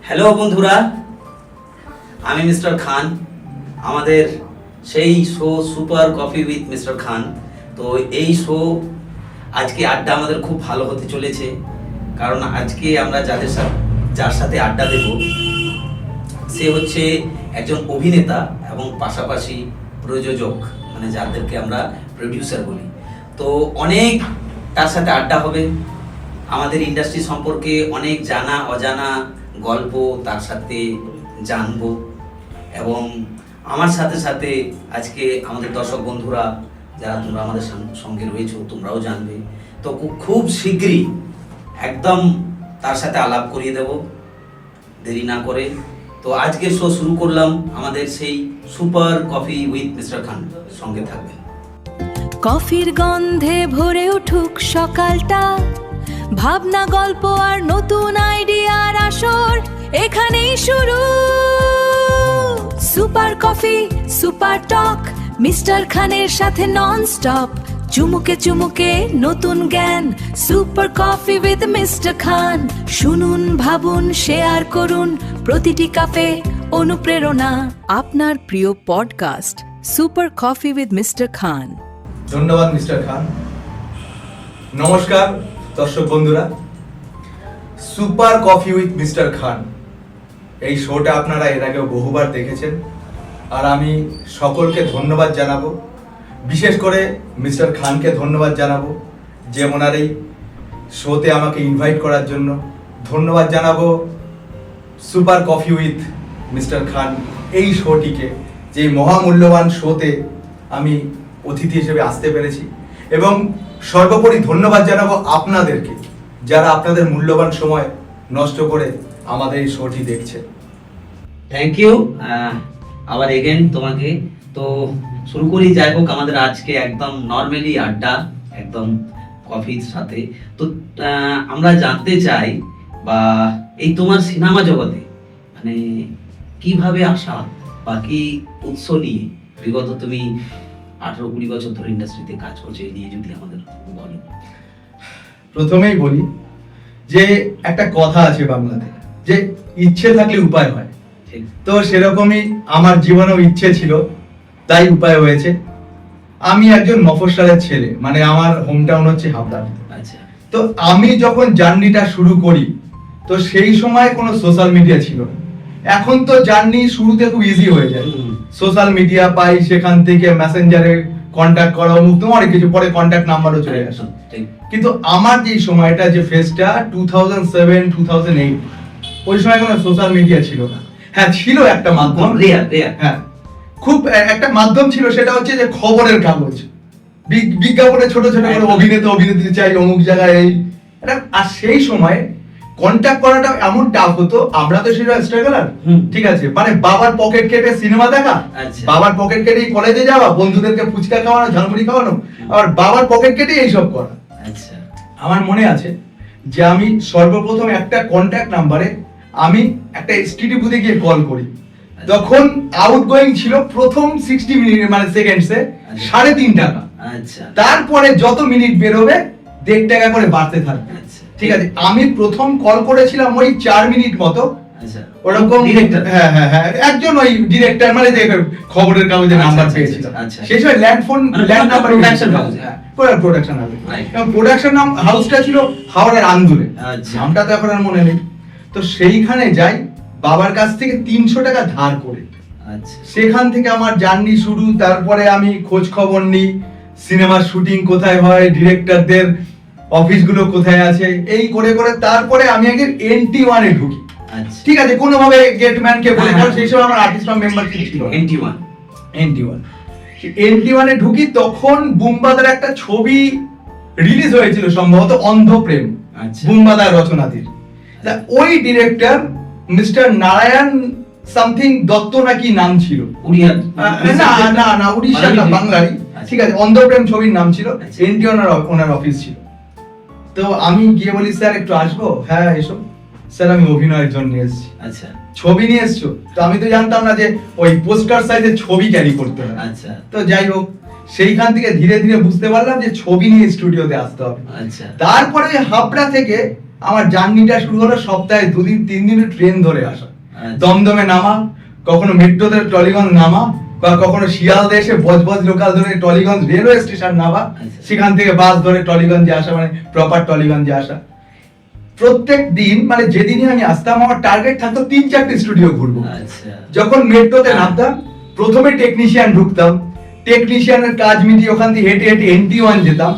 Hello বন্ধুরা, আমি mister Khan. আমাদের সেই show super coffee with mister Khan. তো এই শো আজকে আড্ডা আমাদের খুব ভালো হতে চলেছে, কারণ আজকে আমরা যার সাথে আড্ডা দেব সে হচ্ছে একজন অভিনেতা এবং পাশাপাশি প্রযোজক, মানে যাদেরকে আমরা প্রডিউসার বলি। তো অনেক তার সাথে আড্ডা হবে, আমাদের ইন্ডাস্ট্রি সম্পর্কে অনেক জানা অজানা গল্প তার সাথে জানবো, এবং আমার সাথে সাথে আজকে আমাদের দর্শক বন্ধুরা যারা তোমরা আমাদের সঙ্গে রয়েছো তোমরাও জানবে। তো খুব শীঘ্রই একদম তার সাথে আলাপ করিয়ে দেব দেরি না করে। তো আজকের শো শুরু করলাম আমাদের সেই সুপার কফি উইথ মিস্টার খান, সঙ্গে থাকবেন। কফির গন্ধে ভরে উঠুক সকালটা, ভাবনা গল্প আর নতুন আইডিয়ার আসর এখানেই শুরু। Super coffee super talk, mister খানের সাথে নন স্টপ, চুমুকে চুমুকে নতুন জ্ঞান। Super coffee with mister Khan, শুনুন ভাবুন শেয়ার করুন, প্রতিটি কাপে অনুপ্রেরণা। আপনার প্রিয় podcast super coffee with mister Khan. ধন্যবাদ মিস্টার খান। নমস্কার দর্শক বন্ধুরা, super coffee with mister Khan এই শোটা আপনারা এর আগেও বহুবার দেখেছেন, আর আমি সকলকে ধন্যবাদ জানাবো। বিশেষ করে মিস্টার খানকে ধন্যবাদ জানাবো যে ওনার এই শোতে আমাকে ইনভাইট করার জন্য। ধন্যবাদ জানাবো super coffee with mister Khan এই শোটিকে, যে মহামূল্যবান শোতে আমি অতিথি হিসেবে আসতে পেরেছি। এবং সর্বোপরি ধন্যবাদ জানাবো আপনাদেরকে, যারা আপনাদের মূল্যবান সময় নষ্ট করে আমাদের এই শোটি দেখছে। থ্যাংক ইউ আবার এগেন তোমাকে। তো শুরু করি, যাই হোক আমাদের আজকে একদম নর্মালি আড্ডা, একদম কফির সাথে। তো আমরা জানতে চাই, বা এই তোমার সিনেমা জগতে মানে কিভাবে আসা বা কি উৎস নিয়ে, বিগত তুমি 18-20 বছর ধরে ইন্ডাস্ট্রিতে কাজ করছো, এই নিয়ে যদি আমাদের বলো। প্রথমেই বলি যে একটা কথা আছে বাংলাতে, যে ইচ্ছে থাকলে উপায় হয়। তো সেরকমই আমার জীবনেও ইচ্ছে ছিল, তাই উপায় হয়েছে। আমি একজন মফস্বলের ছেলে, মানে আমার হোম টাউন হচ্ছে হাবড়া। আচ্ছা। তো আমি যখন জার্নিটা শুরু করি, তো সেই সময় কোনো সোশ্যাল মিডিয়া ছিল না। এখন তো জার্নি শুরুতে খুব ইজি হয়ে যায়, সোশ্যাল মিডিয়া পাই, সেখান থেকে মেসেঞ্জারে কন্ট্যাক্ট করা, অমুক তোমার কিছু, পরে কন্ট্যাক্ট নাম্বারও চলে আসে। কিন্তু আমার যে সময়টা, যে ফেজটা 2007-2008, ওই সময় কোনো সোশ্যাল মিডিয়া ছিল না। হ্যাঁ, ছিল একটা মাধ্যম, হ্যাঁ খুব একটা মাধ্যম ছিল, সেটা হচ্ছে যে খবরের কাগজ, বিজ্ঞাপনে ছোট ছোট করে অভিনেতা অভিনেত্রী চাই অমুক জায়গায় এই। আর সেই সময় কন্ট্যাক্ট করাটা এমন টাফ হতো, আমরা তো সেটা স্ট্রাগলার, ঠিক আছে, মানে বাবার পকেট কেটে সিনেমা দেখা, বাবার পকেট কেটে কলেজে যাওয়া, বন্ধুদেরকে ফুচকা খাওয়ানো, ঝালমুড়ি খাওয়ানো, আবার বাবার পকেট কেটে এইসব করা। আমার মনে আছে যে আমি সর্বপ্রথম একটা কন্ট্যাক্ট নাম্বারে আমি একটা এসটিডি বুথে গিয়ে কল করি। তখন আউটগোয়িং ছিল প্রথম 60 মিনিট মানে সেকেন্ডসে 3.5 টাকা। তারপরে যত মিনিট বেরোবে 1.5 টাকা করে বাড়তে থাকবে। ঠিক আছে, আমি প্রথম কল করেছিলাম ওই 4 মিনিট মতো, ওরকম হ্যাঁ হ্যাঁ হ্যাঁ একজন ওই ডিরেক্টর, মানে যে খবরের কাগজে নাম্বার পেয়েছিলাম। সেই সময় ল্যান্ড নাম্বার প্রোডাকশন হাউস, এবং প্রোডাকশন হাউসটা ছিল হাওড়ার আন্দুলে, নামটা তো এখন আর মনে নেই। তো সেইখানে যাই বাবার কাছ থেকে 300 টাকা ধার করে। সেখান থেকে আমার জার্নি শুরু। তারপরে আমি খোঁজ খবর নিই, সিনেমার শুটিং কোথায় হয়, ডিরেক্টরদের অফিসগুলো কোথায় আছে, এই করে করে তারপরে আমি আগে NT1 এ ঢুকি। ঠিক আছে, কোনোভাবে গেটম্যানকে বলে, কারণ সেই সময় আমার আর্টিস্ট মেম্বারশিপ ছিল। NT1 এ ঢুকি, তখন বুম্বাদার একটা ছবি রিলিজ হয়েছিল সম্ভবত, অন্ধপ্রেম, বুম্বাদার রচনাটির। ওই director mister Narayan something Dutta নাকি নাম ছিল, না উড়িষ্যা না, বাংলারই। ঠিক আছে, অন্ধপ্রেম ছবির নাম ছিল, NT1 ওনার অফিস ছিল। তো আমি গিয়ে বলি, স্যার একটু আসবো? হ্যাঁ এসো। স্যার আমি অভিনয়ের জন্য এসেছি। আচ্ছা, ছবি নিয়ে এসছো? তো আমি তো জানতাম না যে ওই পোস্টার সাইজের ছবি ক্যারি করতে হয়। আচ্ছা, তো যাই হোক, সেইখান থেকে ধীরে ধীরে বুঝতে পারলাম যে ছবি নিয়ে স্টুডিওতে আসতে হবে। আচ্ছা, তারপরে হাবড়া থেকে আমার জার্নিটা শুরু হলো সপ্তাহে 2-3 দিন ট্রেন ধরে আসা, আচ্ছা। দমদমে নামা, কখনো মেট্রোতে টলিগঞ্জ নামা, বা কখনো শিয়ালদা এসে বজবজ লোকাল ধরে টলিগঞ্জ রেলওয়ে স্টেশন নামা, আচ্ছা। সেখান থেকে বাস ধরে টলিগঞ্জে আসা, মানে প্রপার টলিগঞ্জে আসা। প্রত্যেক দিন মানে যেদিনই আমি আসতাম আমার টার্গেট থাকতো 3-4টে স্টুডিও ঘুরবো। আচ্ছা। যখন মেট্রোতে নামতাম প্রথমে টেকনিশিয়ান ঢুকতাম, টেকনিশিয়ানের কাজ মিটিয়ে ওখান থেকে হেঁটে হেঁটে NT1 যেতাম,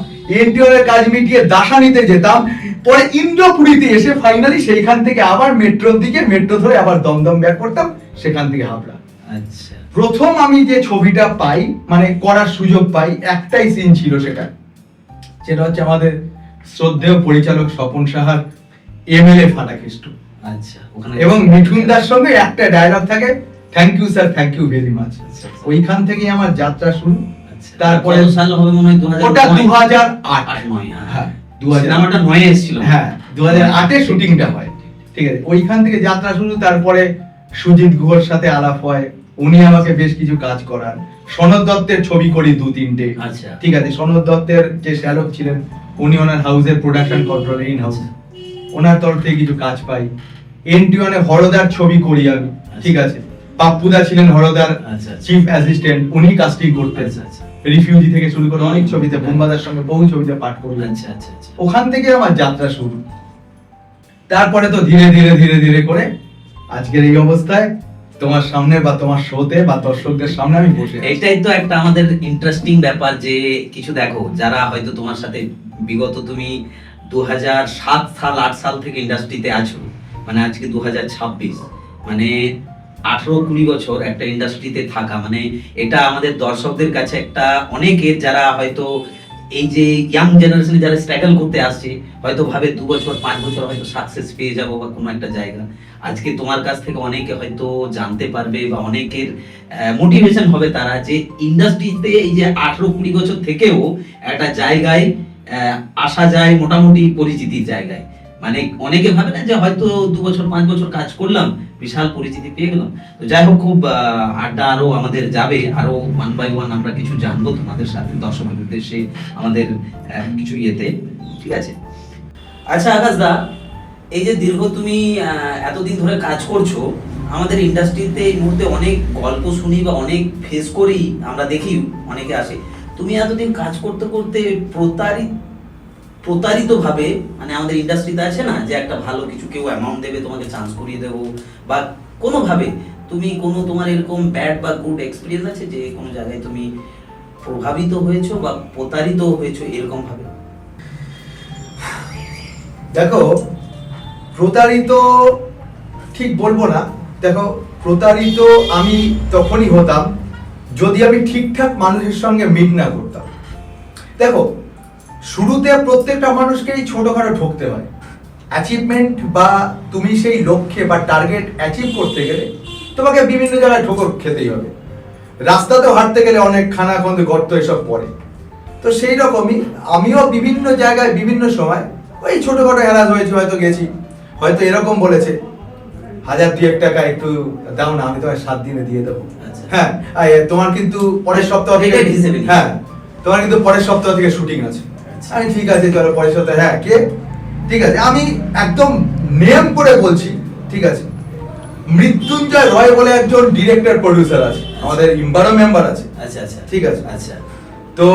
NT1 এর কাজ মিটিয়ে দাসানিতে যেতাম, পরে ইন্দ্রপুরীতে এসে ফাইনালি সেইখান থেকে আবার মেট্রোর দিকে মেট্রো ধরে আবার দমদম ব্যাক করতাম, সেখান থেকে হাবড়া। আচ্ছা। প্রথম আমি যে ছবিটা পাই মানে করার সুযোগ পাই, একটাই সিন ছিল সেটা হচ্ছে আমাদের শ্রদ্ধেয় পরিচালক স্বপন সাহার MLA ফাটাকেষ্ট, আচ্ছা। ওখানে এবং মিঠুন দার সঙ্গে একটা ডায়লগ থাকে, thank you sir, thank you very much. আচ্ছা, আচ্ছা। ওইখান থেকেই আমার যাত্রা শুরু। আচ্ছা। তারপরে কত সাল হবে মনে হয়? 2009? ওটা 2008। 9, হ্যাঁ 2008। সিনেমাটা 9 এসেছিল। হ্যাঁ 2008 এ শুটিংটা হয়, ঠিক আছে। ওইখান থেকে যাত্রা শুরু। তারপরে সুজিত গুহর সাথে আলাপ হয়, উনি আমাকে বেশ কিছু কাজ করান। সনদ দত্তের ছবি করি 2-3টে, আচ্ছা। ঠিক আছে। সনদ দত্তের যে শ্যালক ছিলেন উনি ওনার হাউসের প্রোডাকশন কন্ট্রোল ইন হাউস, ওনার তরফ থেকে কিছু কাজ পাই। NT1 এ হরদার ছবি করি আমি, ঠিক আছে। পাপ্পুদা ছিলেন হরদার আচ্ছা। চিফ অ্যাসিস্ট্যান্ট, উনি কাস্টিং করতেন। আচ্ছা, আচ্ছা। রিফিউজি থেকে শুরু করে অনেক ছবিতে, বোম্বাদার সঙ্গে বহু ছবিতে পাঠ করলেন। আচ্ছা, আচ্ছা, আচ্ছা। ওখান থেকে আমার যাত্রা শুরু। তারপরে তো ধীরে ধীরে ধীরে ধীরে করে আজকের এই অবস্থায় তোমার সামনে বা তোমার শোতে বা দর্শকদের সামনে আমি বসে আছি। এটাই তো একটা আমাদের ইন্টারেস্টিং ব্যাপার যে কিছু দেখো, যারা হয়তো তোমার সাথে বিগত তুমি 2007 সাল 8 সাল থেকে ইন্ডাস্ট্রিতে আছো, মানে আজকে 2026, মানে 18-20 বছর একটা ইন্ডাস্ট্রিতে থাকা, মানে এটা আমাদের দর্শকদের কাছে একটা অনেকের যারা হয়তো এই যে ইয়াং জেনারেশনে যারা স্ট্রাগল করতে আসছে হয়তো ভাবে 2 বছর 5 বছর হয়তো সাকসেস পেয়ে যাবো বা কোনো একটা জায়গা। আজকে তোমার কাছ থেকে অনেকে হয়তো জানতে পারবে বা অনেকের মোটিভেশন হবে তারা যে ইন্ডাস্ট্রিতে এই যে 18-20 বছর থেকেও একটা জায়গায় আসা যায়, মোটামুটি পরিচিতির জায়গায়। মানে অনেকে ভাবে না যে হয়তো 2 বছর 5 বছর কাজ করলাম বিশাল পরিচিতি পেয়ে গেলাম। তো যাই হোক, খুব আড্ডা আরো আমাদের যাবে, আরো 1 by 1 আমরা কিছু জানবো তোমাদের সাথে দর্শকদের উদ্দেশ্যে আমাদের কিছু ইয়েতে, ঠিক আছে। আচ্ছা আকাশ দা, এই যে দীর্ঘ তুমি এতদিন ধরে কাজ করছো, আমাদের ইন্ডাস্ট্রিতে এই মুহূর্তে অনেক গল্প শুনি বা অনেক ফেস করি, আমরা দেখি অনেকে আসে। তুমি এতদিন কাজ করতে করতে প্রতারিত ভাবে, মানে আমাদের ইন্ডাস্ট্রিতে আছে না যে একটা ভালো কিছু কেউ অ্যামাউন্ট দেবে তোমাকে চান্স করিয়ে দেবো, বা কোনোভাবে তুমি কোনো তোমার এরকম ব্যাড বা গুড এক্সপিরিয়েন্স আছে যে কোনো জায়গায় তুমি প্রভাবিত হয়েছো বা প্রতারিত হয়েছো এরকম ভাবে? দেখো, প্রতারিত ঠিক বলবো না। দেখো, প্রতারিত আমি তখনই হতাম যদি আমি ঠিকঠাক মানুষের সঙ্গে মিট না করতাম। দেখো, শুরুতে প্রত্যেকটা মানুষকেই ছোটখাটো ঠকতে হয়। অ্যাচিভমেন্ট বা তুমি সেই লক্ষ্যে বা টার্গেট অ্যাচিভ করতে গেলে তোমাকে বিভিন্ন জায়গায় ঠোকর খেতেই হবে। রাস্তাতেও হাঁটতে গেলে অনেক খানাখন্দ গর্ত এসব পড়ে। তো সেই রকমই আমিও বিভিন্ন জায়গায় বিভিন্ন সময় ওই ছোটখাটো হ্যারাস হয়েছে, হয়তো গেছি, হয়তো এরকম বলেছে 1000-2 টাকা একটু দাও না, আমি তোমার 7 দিনে দিয়ে দেবো। আচ্ছা। হ্যাঁ, তোমার কিন্তু পরের সপ্তাহ থেকে, এটা হিসেবে নিয়ে। হ্যাঁ তোমার কিন্তু পরের সপ্তাহ থেকে শুটিং আছে। আচ্ছা। আমি ঠিক আছে চলো পরের সপ্তাহে। হ্যাঁ কে? ঠিক আছে, আমি একদম নেম করে বলছি, ঠিক আছে। মৃত্যুঞ্জয় রয় বলে একজন ডিরেক্টর প্রডিউসার আছে, আমাদের ইম্বারো মেম্বার আছে। আচ্ছা আচ্ছা, ঠিক আছে। আচ্ছা। তো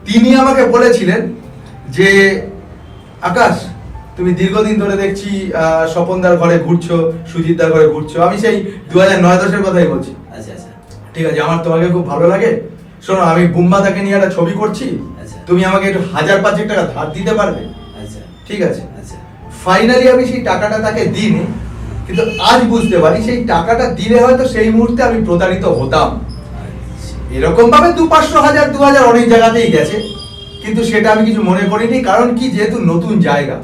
তিনি আমাকে বলেছিলেন যে আকাশ, তুমি দীর্ঘদিন ধরে দেখছি স্বপনদার ঘরে ঘুরছো, সুজিতদার ঘরে ঘুরছো। আমি সেই 2009-10 কথাই বলছি। আচ্ছা আচ্ছা, ঠিক আছে, আমার তোমাকে খুব ভালো লাগে। শোনো, আমি বুম্বাদাকে নিয়ে একটা ছবি করছি, আচ্ছা। তুমি আমাকে একটু 1000-5 টাকা ধার দিতে পারবে? আচ্ছা ঠিক আছে। আচ্ছা। ফাইনালি আমি সেই টাকাটা তাকে দিইনি, কিন্তু আজ বুঝতে পারি সেই টাকাটা দিলে হয়তো সেই মুহূর্তে আমি প্রতারিত হতাম। এরকম ভাবে 200-500, 1000-2000 অনেক জায়গাতেই গেছে, কিন্তু সেটা আমি কিছু মনে করিনি। কারণ কি, যেহেতু নতুন জায়গা,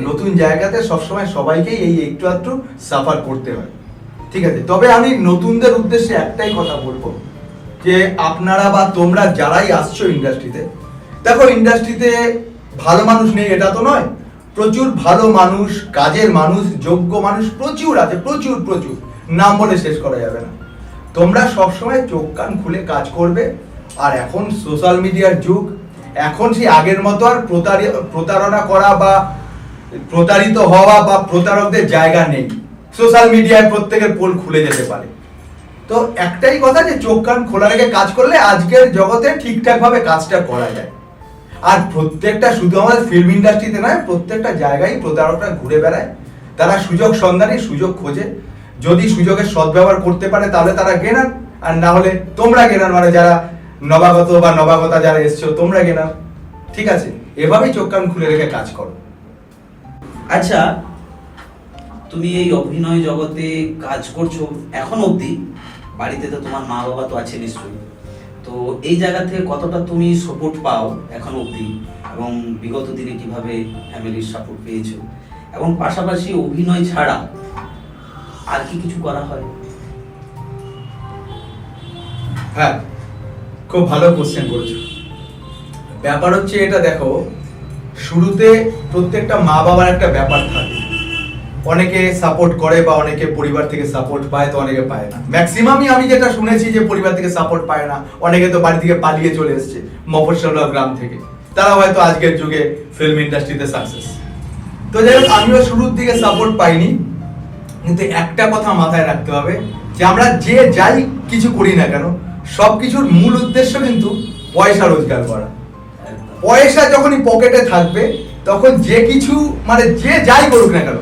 নতুন জায়গাতে সবসময় সবাইকেই এই একটু একটু সাফার করতে হয়, ঠিক আছে। তবে আমি নতুনদের উদ্দেশ্যে একটাই কথা বলবো যে আপনারা বা তোমরা যারাই আসছো ইন্ডাস্ট্রিতে, দেখো ইন্ডাস্ট্রিতে ভালো মানুষ নেই এটা তো নয়, প্রচুর ভালো মানুষ, কাজের মানুষ, যোগ্য মানুষ প্রচুর আছে, প্রচুর প্রচুর, নাম বলে শেষ করা যাবে না। তোমরা সবসময় চোখ কান খুলে কাজ করবে। আর এখন সোশ্যাল মিডিয়ার যুগ, এখন সেই আগের মতো আর প্রতারণা করা বা প্রতারিত হওয়া বা প্রতারকদের জায়গা নেই। সোশ্যাল মিডিয়ায় প্রত্যেকের পোল খুলে যেতে পারে। তো একটাই কথা যে চোখ কান খোলা রেখে কাজ করলে আজকের জগতে ঠিকঠাক ভাবে কাজটা করা যায়। আর প্রত্যেকটা, শুধু আমাদের ফিল্ম ইন্ডাস্ট্রিতে নয়, প্রত্যেকটা জায়গায় প্রতারকরা ঘুরে বেড়ায়। তারা সুযোগ সন্ধানী, সুযোগ খোঁজে। যদি সুযোগের সদ্ব্যবহার করতে পারে তাহলে তারা গেনার, আর না হলে তোমরা গেনার, মানে যারা নবাগত বা নবাগতা যারা এসছো তোমরা গেনার। ঠিক আছে, এভাবেই চোখ কান খুলে রেখে কাজ করো। আচ্ছা, তুমি এই অভিনয় জগতে কাজ করছো এখন অবধি, বাড়িতে তো তোমার মা বাবা তো আছে নিশ্চয়ই, তো এই জায়গা থেকে কতটা তুমি সাপোর্ট পাও এখন অবধি, এবং বিগত দিনে কিভাবে ফ্যামিলির সাপোর্ট পেয়েছো, এবং পাশাপাশি অভিনয় ছাড়া আর কি কিছু করা হয়? হ্যাঁ, খুব ভালো কোশ্চেন করেছো। ব্যাপার হচ্ছে এটা, দেখো, শুরুতে প্রত্যেকটা মা বাবার একটা ব্যাপার থাকে। অনেকে সাপোর্ট করে বা অনেকে পরিবার থেকে সাপোর্ট পায়, তো অনেকে পায় না। ম্যাক্সিমামই আমি যেটা শুনেছি যে পরিবার থেকে সাপোর্ট পায় না, অনেকে তো বাড়ি থেকে পালিয়ে চলে এসছে মফস্বল গ্রাম থেকে, তারা হয়তো আজকের যুগে ফিল্ম ইন্ডাস্ট্রিতে সাকসেস। তো যাই হোক, আমিও শুরুর দিকে সাপোর্ট পাইনি, কিন্তু একটা কথা মাথায় রাখতে হবে যে আমরা যে যাই কিছু করি না কেন, সব কিছুর মূল উদ্দেশ্য কিন্তু পয়সা রোজগার করা। পয়সা যখনই পকেটে থাকবে তখন যে কিছু, মানে যে যাই করুক না কেন,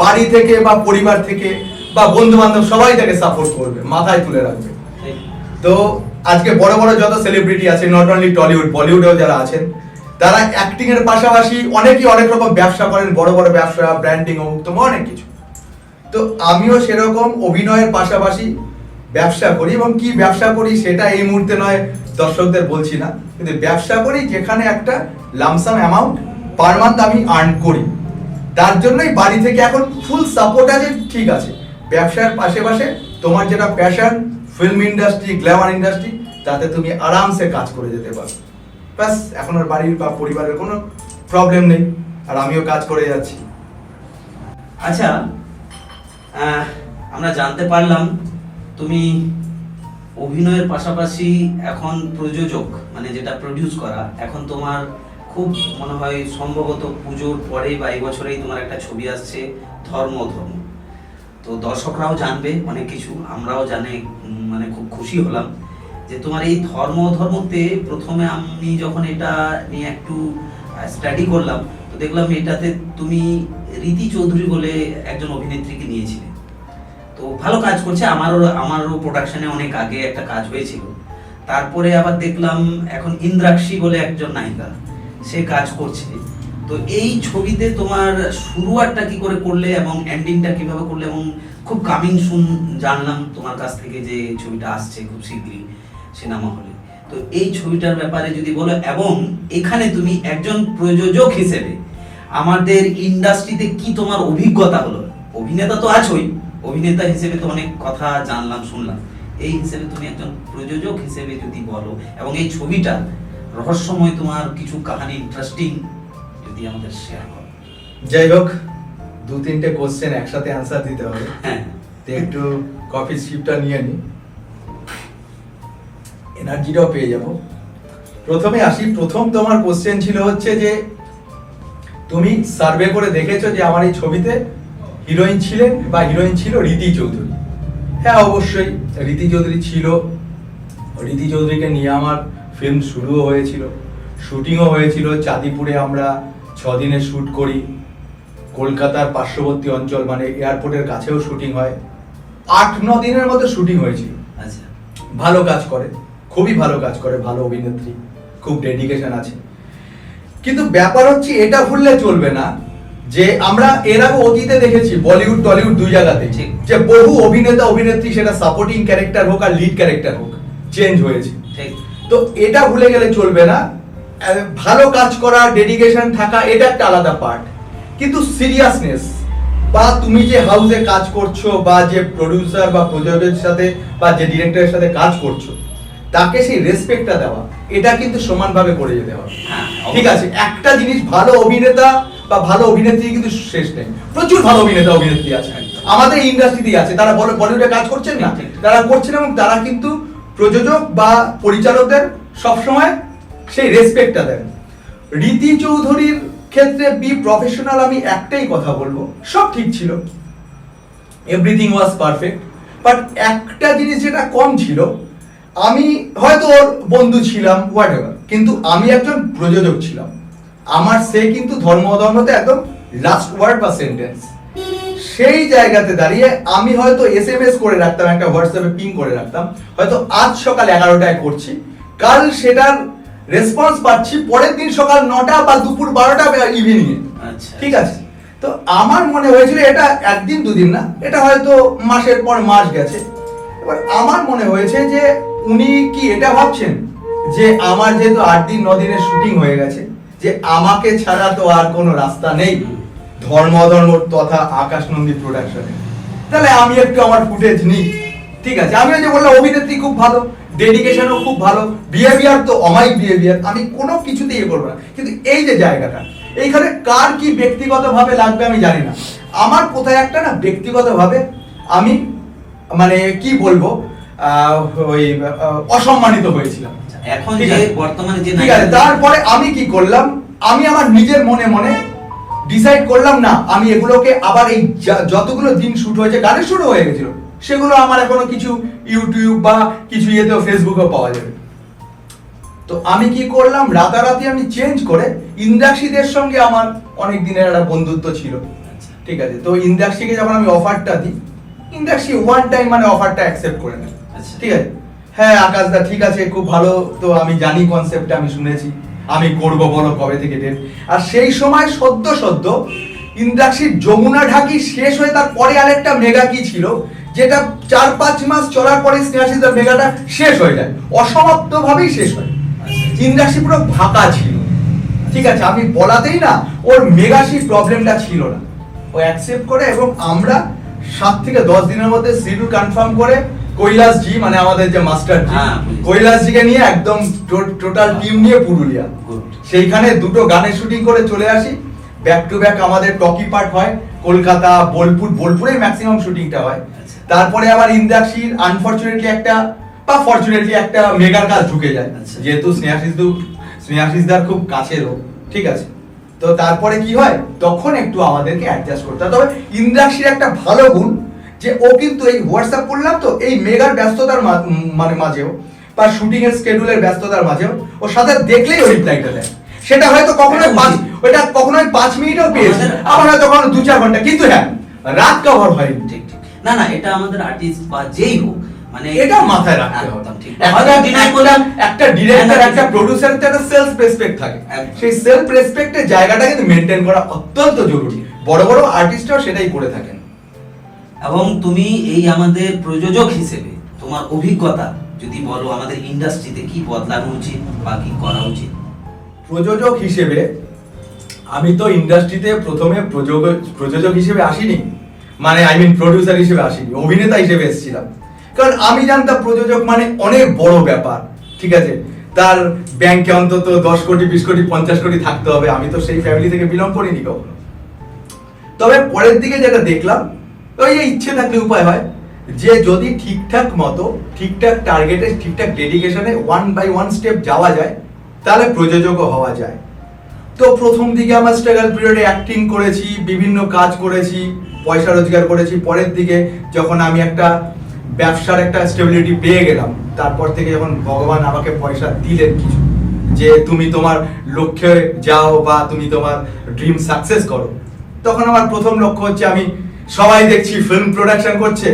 বাড়ি থেকে বা পরিবার থেকে বা বন্ধু বান্ধব সবাই তাকে সাপোর্ট করবে, মাথায় তুলে রাখবে। তো আজকে বড় বড় যত সেলিব্রিটি আছে, নট অনলি টলিউড, বলিউডেও যারা আছেন, তারা অ্যাক্টিং এর পাশাপাশি অনেকেই অনেক রকম ব্যবসা করেন, বড় বড় ব্যবসা, ব্র্যান্ডিং, অনেক কিছু। তো আমিও সেরকম অভিনয়ের পাশাপাশি ব্যবসা করি, এবং কি ব্যবসা করি সেটা এই মুহূর্তে নয় দর্শকদের বলছি না, কিন্তু ব্যবসা করি যেখানে একটা লামসাম অ্যামাউন্ট পার মান্থ আমি আর্ন করি। তার জন্যই বাড়ি থেকে এখন ফুল সাপোর্ট আছে। ঠিক আছে, ব্যবসার পাশে তোমার যেটা passion, film industry, Glamour industry, তাতে তুমি আরামসে কাজ করে যেতে পারো। ব্যাস, এখন আর বাড়ির বা পরিবারের কোনো প্রবলেম নেই, আর আমিও কাজ করে যাচ্ছি। আচ্ছা, আমরা জানতে পারলাম তুমি অভিনয়ের পাশাপাশি এখন প্রযোজক, মানে যেটা প্রডিউস করা, এখন তোমার খুব মনে হয় সম্ভবত পুজোর পরে বা এই বছরেই তোমার একটা ছবি আসছে, ধর্ম। তো দর্শকরাও জানবে অনেক কিছু, আমরাও জানে, মানে খুব খুশি হলাম যে তোমার এই ধর্মতে প্রথমে আমি যখন এটা নিয়ে একটু স্টাডি করলাম, তো দেখলাম এটাতে তুমি রীতি চৌধুরী বলে একজন অভিনেত্রীকে নিয়েছিলে। তো ভালো কাজ করছে, আমারও প্রোডাকশনে অনেক আগে একটা কাজ হয়েছিল। তারপরে আবার দেখলাম এখন ইন্দ্রাক্ষী বলে একজন নায়িকা, সে কাজ করছে। তো এই ছবিতে তোমার শুরুয়াতটা কি করে করলে এবং এন্ডিংটা কিভাবে করলে, এবং খুব কামিং সুন জানলাম তোমার কাছ থেকে যে ছবিটা আসছে খুব শীঘ্রই সিনেমা হলে। তো এই ছবিটার ব্যাপারে যদি বলো, এবং এখানে তুমি একজন প্রযোজক হিসেবে আমাদের ইন্ডাস্ট্রিতে কি তোমার অভিজ্ঞতা হলো? অভিনেতা তো আছোই, অভিনেতা হিসেবে তো অনেক কথা জানলাম, শুনলাম, এই হিসেবে তুমি একজন প্রযোজক হিসেবে যদি বলো, এবং এই ছবিটা রহস্যময় তোমার কিছু কাহিনী, ইন্টারেস্টিং যদি আমাদের শেয়ার করো। যাই হোক, 2-3টে কোশ্চেন একসাথে অ্যান্সার দিতে হবে। হ্যাঁ, তো একটু কফি স্ট্রিপটা নিয়ে নি, এনার্জিটাও পেয়ে যাব। প্রথমে আসি, প্রথম তোমার কোশ্চেন ছিল হচ্ছে যে তুমি সার্ভে করে দেখেছো যে আমার এই ছবিতে হিরোইন ছিলেন বা হিরোইন ছিল রীতি চৌধুরী। হ্যাঁ, অবশ্যই রীতি চৌধুরী ছিল। রীতি চৌধুরীকে নিয়ে আমার ফিল্ম শুরুও হয়েছিল, শুটিংও হয়েছিল। চাঁদিপুরে আমরা 6 দিনের শ্যুট করি, কলকাতার পার্শ্ববর্তী অঞ্চল মানে এয়ারপোর্টের কাছেও শুটিং হয়। 8-9 দিনের মতো শুটিং হয়েছিল। আচ্ছা, ভালো কাজ করে, খুবই ভালো কাজ করে, ভালো অভিনেত্রী, খুব ডেডিকেশন আছে। কিন্তু ব্যাপার হচ্ছে এটা ভুললে চলবে না যে আমরা এর আগে অতীতে দেখেছি বলিউড টলিউড দুই জায়গাতে যে বহু অভিনেতা অভিনেত্রী, সেটা সাপোর্টিং ক্যারেক্টার হোক আর লিড ক্যারেক্টার হোক, চেঞ্জ হয়েছে। তো এটা ভুলে গেলে চলবে না। ভালো কাজ করা, ডেডিকেশন থাকা, এটা একটা আলাদা পার্ট, কিন্তু সিরিয়াসনেস বা তুমি যে হাউসে কাজ করছো বা যে প্রডিউসার বা প্রযোজকের সাথে বা যে ডিরেক্টরের সাথে কাজ করছো, তাকে সেই রেসপেক্টটা দেওয়া, এটা কিন্তু সমানভাবে করে যেতে হবে। ঠিক আছে, একটা জিনিস, ভালো অভিনেতা বা ভালো অভিনেত্রী কিন্তু শেষ নেই, প্রচুর ভালো অভিনেতা অভিনেত্রী আছে আমাদের ইন্ডাস্ট্রিতেই আছে, তারা বলিউডে কাজ করছেন না, তারা করছেন, এবং তারা কিন্তু প্রযোজক বা পরিচালকদের সবসময় সেই রেসপেক্টটা দেন। রীতি চৌধুরীর ক্ষেত্রে বি প্রফেশনাল, আমি একটাই কথা বলবো, সব ঠিক ছিল, এভরিথিং ওয়াজ পারফেক্ট, বাট একটা জিনিস যেটা কম ছিল, আমি হয়তো ওর বন্ধু ছিলাম হোয়াট এভার, কিন্তু আমি একজন প্রযোজক ছিলাম, আমার সে কিন্তু ধর্ম অধর্মতে একদম লাস্ট ওয়ার্ড বা সেন্টেন্স। সেই জায়গাতে দাঁড়িয়ে আমি হয়তো SMS করে রাখতাম, একটা হোয়াটসঅ্যাপে পিং করে রাখতাম, হয়তো আজ সকাল 11টায় করছি, কাল সেটার রেসপন্স পাচ্ছি পরের দিন সকাল 9টা বা দুপুর 12টা ইভিনিং এ। আচ্ছা। ঠিক আছে, তো আমার মনে হয়েছিল এটা একদিন দুদিন না, এটা হয়তো মাসের পর মাস গেছে। এবার আমার মনে হয়েছে যে উনি কি এটা ভাবছেন যে আমার যেহেতু 8 দিন 9 দিনের শুটিং হয়ে গেছে, যে আমাকে ছাড়া তো আর কোনো রাস্তা নেই ধর্ম অধর্ম তথা আকাশ নন্দী প্রোডাকশনে, তাহলে আমি একটু আমার ফুটেজ নিই। ঠিক আছে, আমি ওই যে বললাম অভিনেত্রী খুব ভালো, ডেডিকেশনও খুব ভালো, বিহেভিয়ার তো অমায়িক বিহেভিয়ার, আমি কোনো কিছুতেই ইয়ে করবো না, কিন্তু এই যে জায়গাটা, এইখানে কার কি ব্যক্তিগতভাবে লাগবে আমি জানি না, আমার কোথায় একটা না ব্যক্তিগতভাবে আমি মানে কি বলবো ওই অসম্মানিত হয়েছিলাম। এখন ঠিক যে আছে? বর্তমানে যে ঠিক আছে, তারপরে আমি কি করলাম, আমি আমার নিজের মনে মনে ডিসাইড করলাম না আমি এগুলোকে আবার এই যতগুলো দিন শুট হয়েছে, গানের শুরু হয়ে গেছিল, সেগুলো আমার এখনো কিছু ইউটিউব বা কিছু ইয়েতেও ফেসবুকেও পাওয়া যাবে। তো আমি কি করলাম, রাতারাতি আমি চেঞ্জ করে ইন্দ্রাক্ষীদের সঙ্গে আমার অনেক দিনের একটা বন্ধুত্ব ছিল। ঠিক আছে, তো ইন্দ্রাক্ষীকে যখন আমি অফারটা দিই, ইন্দ্রাক্ষী ওয়ান টাইম মানে অফারটা অ্যাকসেপ্ট করে নেয়। আচ্ছা। ঠিক আছে, হ্যাঁ আকাশদা ঠিক আছে, খুব ভালো, তো আমি জানি কনসেপ্টটা, আমি শুনেছি, আমি করব, বলো কবে থেকে ডেট। আর সেই সময় সদ্য ইন্দ্রাক্ষীর যমুনা ঢাকি শেষ হয়ে তার পরে আরেকটা মেগা কি ছিল, যেটা 4-5 মাস চলার পরে স্নেহাশিসের মেগাটা শেষ হয়ে যায়, অসমাপ্ত ভাবেই শেষ হয়। ইন্দ্রাক্ষী পুরো ফাঁকা ছিল। ঠিক আছে, আমি বলাতেই না ওর মেগাশির প্রবলেমটা ছিল না, ও অ্যাকসেপ্ট করে, এবং আমরা 7 থেকে 10 দিনের মধ্যে শিডিউল কনফার্ম করে কৈলাস জি মানে আমাদের যে মাস্টার জি, কৈলাস জিকে নিয়ে একদম টোটাল টিম নিয়ে পুরুলিয়া, সেইখানে দুটো গানের শুটিং করে চলে আসি, ব্যাক টু ব্যাক আমাদের টকি পার্ট হয় কলকাতা, বোলপুরে ম্যাক্সিমাম শুটিংটা হয়। তারপরে আবার ইন্দ্রাক্ষীর আনফরচুনেটলি একটা বা ফরচুনেটলি একটা মেগার কাজ ঢুকে যায়, যেহেতু স্নেহাশিসদার খুব কাছেরও। ঠিক আছে, তো তারপরে কি হয়, তখন একটু আমাদেরকে অ্যাডজাস্ট করতে হয়। তবে ইন্দ্রাক্ষীর একটা ভালো গুণ যে ও কিন্তু এই হোয়াটসঅ্যাপ করলাম তো এই মেগার ব্যস্ততার মানে মাঝেও বা শুটিং এর স্কেডিউলের ব্যস্ততার মাঝেও ওর সাথে দেখলেই ও রিপ্লাইটা দেয়, সেটা হয়তো কখনোই 5 মিনিটও পেয়েছে, আবার হয়তো কখনো 2-4 ঘন্টা, কিন্তু হ্যাঁ রাত কভার হয়নি। ঠিক ঠিক, না এটা আমাদের আর্টিস্ট বা যেই হোক মানে এটা মাথায় রাখতে হবে। ঠিক, একটা ডিরেক্টর একটা প্রোডিউসার তো একটা সেলফ রেসপেক্ট থাকে, সেই সেলফ রেসপেক্টের জায়গাটা কিন্তু মেইনটেইন করা অত্যন্ত জরুরি, বড় বড় আর্টিস্টরাও সেটাই করে থাকেন। এবং তুমি এই আমাদের প্রযোজক হিসেবে তোমার অভিজ্ঞতা যদি বলো, আমাদের ইন্ডাস্ট্রিতে কি বদলানো উচিত বা কি করা উচিত? প্রযোজক হিসেবে আমি তো ইন্ডাস্ট্রিতে প্রথমে প্রযোজক হিসেবে আসিনি, মানে প্রোডিউসার হিসেবে আসিনি, অভিনেতা হিসেবে এসেছিলাম। কারণ আমি জানতাম প্রযোজক মানে অনেক বড় ব্যাপার। ঠিক আছে, তার ব্যাংকে অন্তত 10 কোটি 20 কোটি 50 কোটি থাকতে হবে, আমি তো সেই ফ্যামিলি থেকে বিলং করিনি কখনো। তবে পরের দিকে যেটা দেখলাম, ওই ইচ্ছে থাকলে উপায় হয়, যে যদি ঠিকঠাক মতো ঠিকঠাক টার্গেটে ঠিকঠাক ডেডিকেশনে 1 বাই 1 স্টেপ যাওয়া যায়, তাহলে প্রযোজকও হওয়া যায়। তো প্রথম দিকে আমার স্ট্রাগল পিরিয়ডে অ্যাক্টিং করেছি, বিভিন্ন কাজ করেছি, পয়সা রোজগার করেছি। পরের দিকে যখন আমি একটা ব্যবসার একটা স্টেবিলিটি পেয়ে গেলাম, তারপর থেকে যখন ভগবান আমাকে পয়সা দিলেন কিছু, যে তুমি তোমার লক্ষ্যে যাও বা তুমি তোমার ড্রিম সাকসেস করো, তখন আমার প্রথম লক্ষ্য হচ্ছে, আমি সবাই দেখছি ফিল্ম প্রোডাকশন করছে,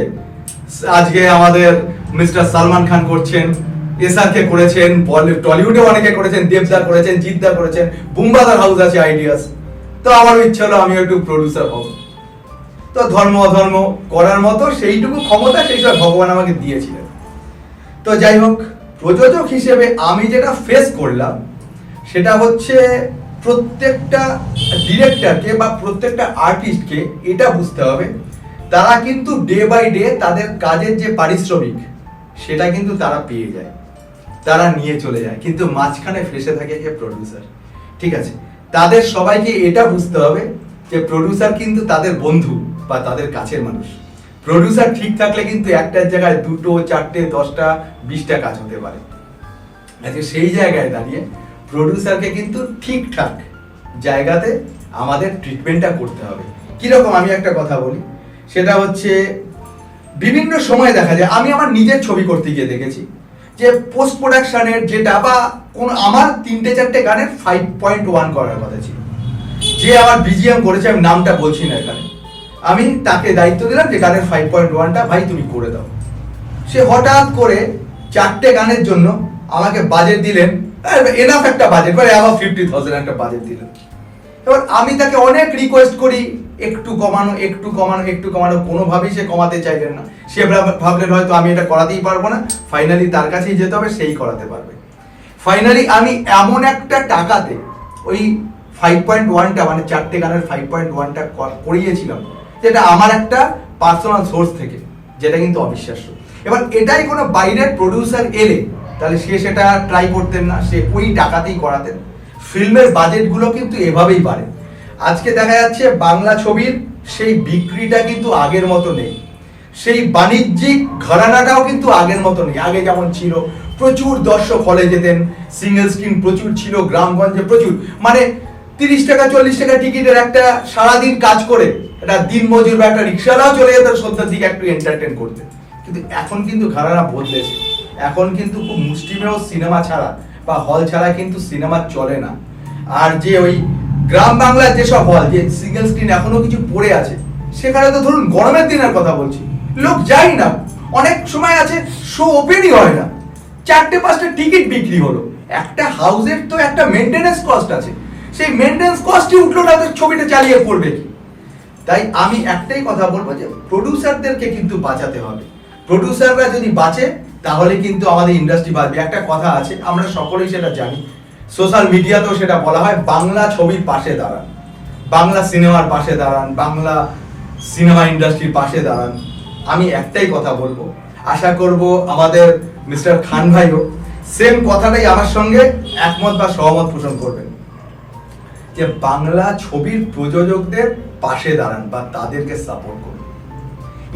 আজকে আমাদের মিস্টার সালমান খান করছেন, এসআরকে করেছেন, টলিউডে অনেকে করেছেন, দেবদা করেছেন, জিতদা করেছেন, বুম্বাদার হাউস আছে আইডিয়াস। তো আমার ইচ্ছা হলো আমি একটু প্রডিউসার হব। তো ধর্ম অধর্ম করার মতো সেইটুকু ক্ষমতা সেই সব ভগবান আমাকে দিয়েছিলেন। তো যাই হোক, প্রযোজক হিসেবে আমি যেটা ফেস করলাম সেটা হচ্ছে প্রত্যেকটা ডিরেক্টরকে বা প্রত্যেকটা আর্টিস্টকে এটা বুঝতে হবে, তারা কিন্তু ডে বাই ডে তাদের কাজের যে পারিশ্রমিক সেটা কিন্তু তারা পেয়ে যায়, তারা নিয়ে চলে যায়, কিন্তু মাঝখানে ফেসে থাকে যে প্রডিউসার। ঠিক আছে, তাদের সবাইকে এটা বুঝতে হবে যে প্রডিউসার কিন্তু তাদের বন্ধু বা তাদের কাছের মানুষ। প্রডিউসার ঠিক থাকলে কিন্তু একটার জায়গায় 2, 4, 10, 20টা কাজ হতে পারে। আচ্ছা, সেই জায়গায় দাঁড়িয়ে প্রডিউসারকে কিন্তু ঠিকঠাক জায়গাতে আমাদের ট্রিটমেন্টটা করতে হবে। কিরকম আমি একটা কথা বলি, সেটা হচ্ছে বিভিন্ন সময় দেখা যায়, আমি আমার নিজের ছবি করতে গিয়ে দেখেছি যে পোস্ট প্রোডাকশনের যেটা বা কোন আমার 3-4টে গানের 5.1 করার কথা ছিল, যে আমার বিজিএম করেছে, আমি নামটা বলছি না এখানে, আমি তাকে দায়িত্ব দিলাম যে গানের 5.1টা ভাই তুমি করে দাও। সে হঠাৎ করে 4টে গানের জন্য আমাকে বাজেট দিলেন, এনাফ একটা বাজেট, মানে আবার 50,000 একটা বাজেট দিলেন। এবার আমি তাকে অনেক রিকোয়েস্ট করি একটু কমানো, একটু কমানো, একটু কমানো, কোনোভাবেই সে কমাতে চাইলেন না। সে ভাবলেন হয়তো আমি এটা করাতেই পারবো না, ফাইনালি তার কাছেই যেতে হবে, সেই করাতে পারবে। ফাইনালি আমি এমন একটা টাকাতে ওই 5.1টা মানে 4টে গানের 5.1টা করিয়েছিলাম, যেটা আমার একটা পার্সোনাল সোর্স থেকে, যেটা কিন্তু অবিশ্বাস্য। এবার এটাই কোনো বাইরের প্রডিউসার এলে তাহলে সে সেটা ট্রাই করতেন না, সে ওই টাকাতেই করাতেন। ফিল্মের বাজেটগুলো কিন্তু এভাবেই বাড়ে। আজকে দেখা যাচ্ছে বাংলা ছবির সেই বিক্রিটা কিন্তু আগের মতো নেই, সেই বাণিজ্যিক ঘরানাটাও কিন্তু আগের মতো নেই। আগে যেমন ছিল প্রচুর দর্শক হলে যেতেন, সিঙ্গেল স্ক্রিন প্রচুর ছিল, গ্রামগঞ্জে প্রচুর, মানে 30 টাকা 40 টাকা টিকিটের একটা সারাদিন কাজ করে একটা দিন মজুর বা একটা রিক্সাওয়ালাও চলে যেত সন্ধ্যার দিকে একটু এন্টারটেন করতে। কিন্তু এখন কিন্তু ঘরানা বদলেছে, এখন কিন্তু খুব মুষ্টিমেয় সিনেমা ছাড়া বা হল ছাড়া কিন্তু সিনেমা চলে না। আর যে ওই গ্রাম বাংলার যেসব হল, যে সিঙ্গেল স্ক্রিন এখনো কিছু পড়ে আছে, সেখানে তো ধরুন গরমের দিনের কথা বলছি, লোক যায় না। অনেক সময় আছে শো ওপেনই হয় না, 4টে-5টে টিকিট বিক্রি হলো। একটা হাউসের তো একটা মেইনটেনেন্স কস্ট আছে, সেই মেইনটেনেন্স কস্টই উঠলো না, তো ছবিটা চালিয়ে পড়বে কি? তাই আমি একটাই কথা বলবো যে প্রডিউসারদেরকে কিন্তু বাঁচাতে হবে। প্রডিউসাররা যদি বাঁচে তাহলে কিন্তু আমাদের ইন্ডাস্ট্রি বাঁচবে। একটা কথা আছে, আমরা সকলেই সেটা জানি, সোশ্যাল মিডিয়াতেও সেটা বলা হয়, বাংলা ছবির পাশে দাঁড়ান, বাংলা সিনেমার পাশে দাঁড়ান, বাংলা সিনেমা ইন্ডাস্ট্রির পাশে দাঁড়ান। আমি একটাই কথা বলবো, আশা করব আমাদের মিস্টার খান ভাইও সেম কথাটাই আমার সঙ্গে একমত বা সহমত পোষণ করবেন, যে বাংলা ছবির প্রযোজকদের পাশে দাঁড়ান বা তাদেরকে সাপোর্ট করুন।